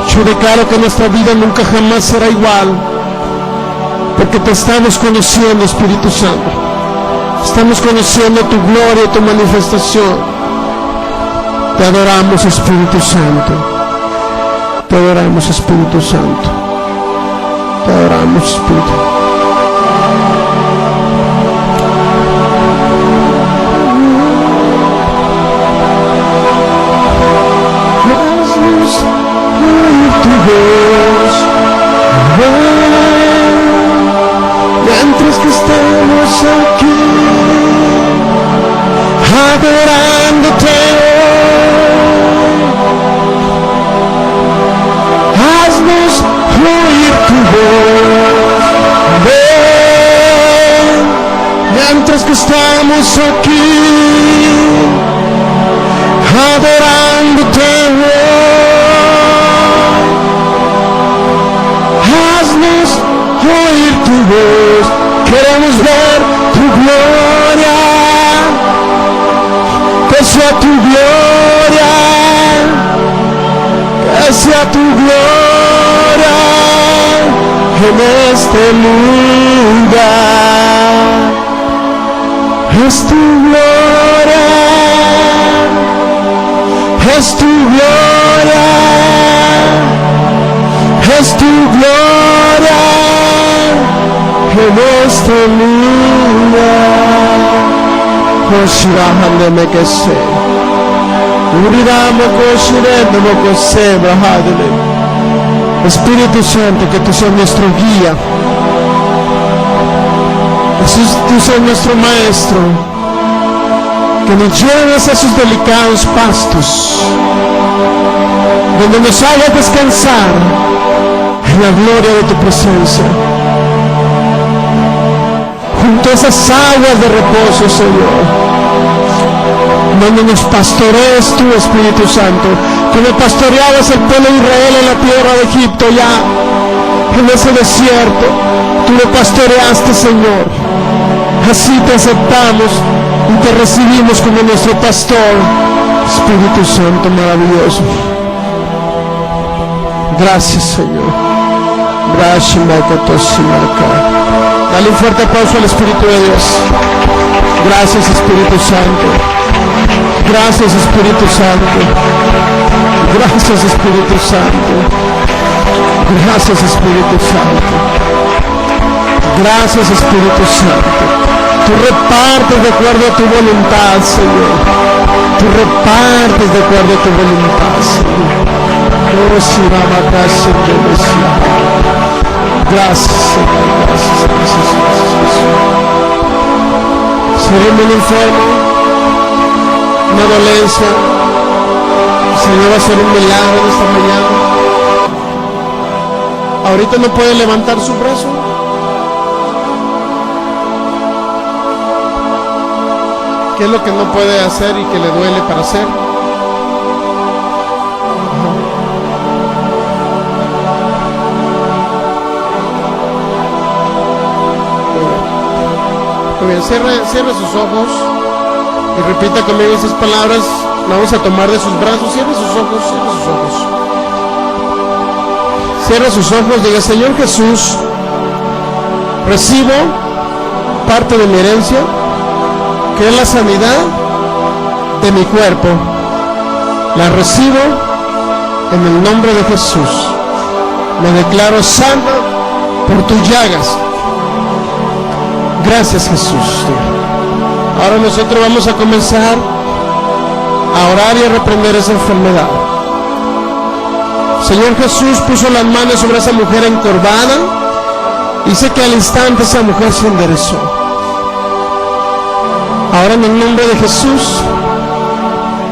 Yo declaro que nuestra vida nunca jamás será igual, porque te estamos conociendo, Espíritu Santo. Estamos conociendo tu gloria y tu manifestación. Te adoramos, Espíritu Santo. Te adoramos, Espíritu Santo. Te adoramos, Espíritu. Mientras que estamos aquí adorándote, haznos oír tu voz. Ven, mientras que estamos aquí adorándote, haznos oír tu voz. Queremos ver tu gloria, que sea tu gloria, que sea tu gloria en este lugar. Es tu gloria, es tu gloria, es tu gloria en este lugar. Koshirahande mekese, urirame koshirende mokose brahadele. Espíritu Santo, que tú seas nuestro guía, Jesús, tú seas nuestro maestro, que nos lleves a esos delicados pastos, donde nos hagas descansar en la gloria de tu presencia, junto a esas aguas de reposo, Señor, donde nos pastorees tu Espíritu Santo, como pastoreabas el pueblo de Israel en la tierra de Egipto, ya en ese desierto, tú lo pastoreaste, Señor. Así te aceptamos y te recibimos como nuestro pastor, Espíritu Santo maravilloso. Gracias, Señor. Dale un fuerte aplauso al Espíritu de Dios. Gracias, Espíritu Santo. Gracias, Espíritu Santo. Gracias, Espíritu Santo. Gracias, Espíritu Santo. Gracias, Espíritu Santo. Tú repartes de acuerdo a tu voluntad, Señor. Tú repartes de acuerdo a tu voluntad, Señor. Gracias, Señor. Gracias, gracias, gracias. Seremos un enfermo, una dolencia. El Señor va a hacer un milagro en esta mañana. Ahorita no puede levantar su brazo. ¿Qué es lo que no puede hacer y que le duele para hacer? Muy bien, cierre sus ojos y repita conmigo esas palabras. La vamos a tomar de sus brazos. Cierre sus ojos, cierre sus ojos. Cierre sus ojos, diga: Señor Jesús, recibo parte de mi herencia, que es la sanidad de mi cuerpo. La recibo en el nombre de Jesús. Me declaro sano por tus llagas. Gracias, Jesús. Ahora nosotros vamos a comenzar a orar y a reprender esa enfermedad. Señor Jesús puso las manos sobre esa mujer encorvada. Dice que al instante esa mujer se enderezó. Ahora en el nombre de Jesús,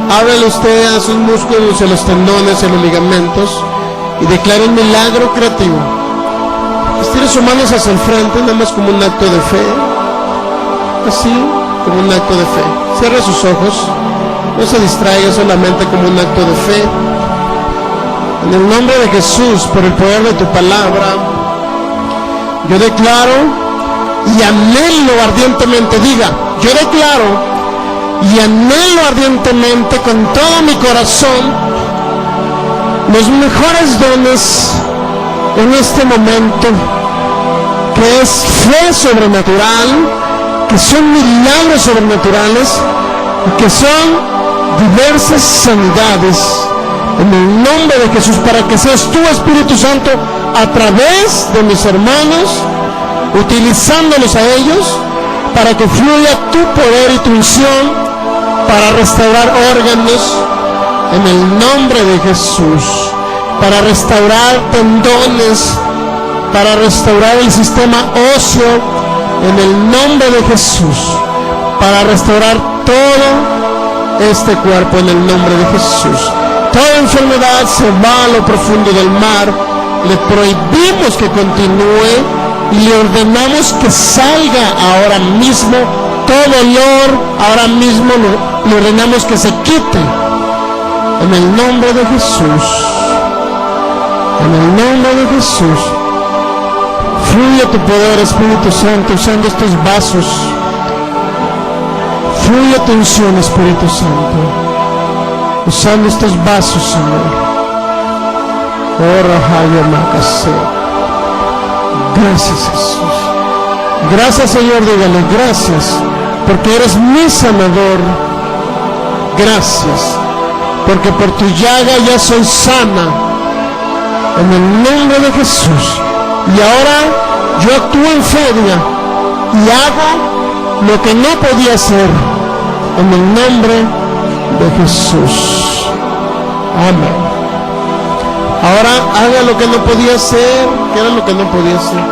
ábrele usted a sus músculos, a los tendones, a los ligamentos, y declare un milagro creativo. Estire sus manos hacia el frente, nada más como un acto de fe. Así, como un acto de fe. Cierre sus ojos, no se distraiga, solamente como un acto de fe. En el nombre de Jesús, por el poder de tu palabra, yo declaro y anhelo ardientemente, diga: yo declaro y anhelo ardientemente con todo mi corazón los mejores dones en este momento, que es fe sobrenatural, que son milagros sobrenaturales y que son diversas sanidades. En el nombre de Jesús, para que seas tú, Espíritu Santo, a través de mis hermanos, utilizándolos a ellos, para que fluya tu poder y tu unción, para restaurar órganos, en el nombre de Jesús, para restaurar tendones, para restaurar el sistema óseo, en el nombre de Jesús, para restaurar todo este cuerpo, en el nombre de Jesús. Toda enfermedad se va a lo profundo del mar. Le prohibimos que continúe y le ordenamos que salga ahora mismo. Todo dolor ahora mismo le ordenamos que se quite. En el nombre de Jesús. En el nombre de Jesús. Fluye tu poder, Espíritu Santo, usando estos vasos. Fluye tu unción, Espíritu Santo, usando estos vasos, Señor. Gracias, Jesús. Gracias, Señor, dígale: gracias, porque eres mi sanador. Gracias, porque por tu llaga ya soy sana. En el nombre de Jesús. Y ahora yo actúo en fe y hago lo que no podía hacer. En el nombre de Jesús. Amén. Ahora haga lo que no podía hacer. ¿Qué era lo que no podía hacer?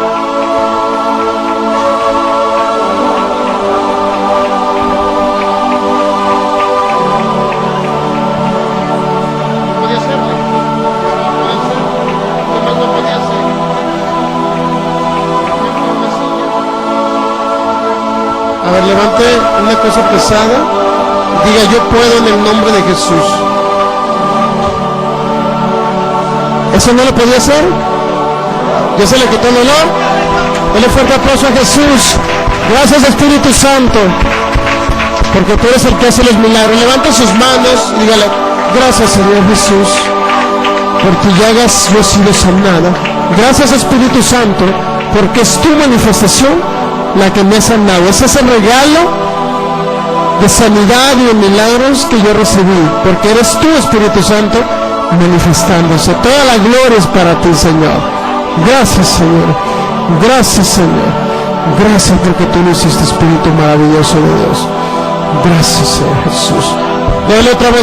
No podía hacerlo. ¿Qué más no podía hacer? A ver, levante una cosa pesada. Diga: yo puedo en el nombre de Jesús. ¿Eso no lo podía hacer? ¿Ya se le quitó el dolor? Dale fuerte aplauso a Jesús. Gracias, Espíritu Santo, porque tú eres el que hace los milagros. Levante sus manos y dígale: gracias, Señor Jesús, por tu llagas yo he sido sanada. Gracias, Espíritu Santo, porque es tu manifestación la que me ha sanado. Ese es el regalo de sanidad y de milagros que yo recibí, porque eres tú, Espíritu Santo, manifestándose. Toda la gloria es para ti, Señor. Gracias, Señor. Gracias, Señor. Gracias porque tú lo hiciste, Espíritu maravilloso de Dios. Gracias, Señor Jesús. Dale otra vez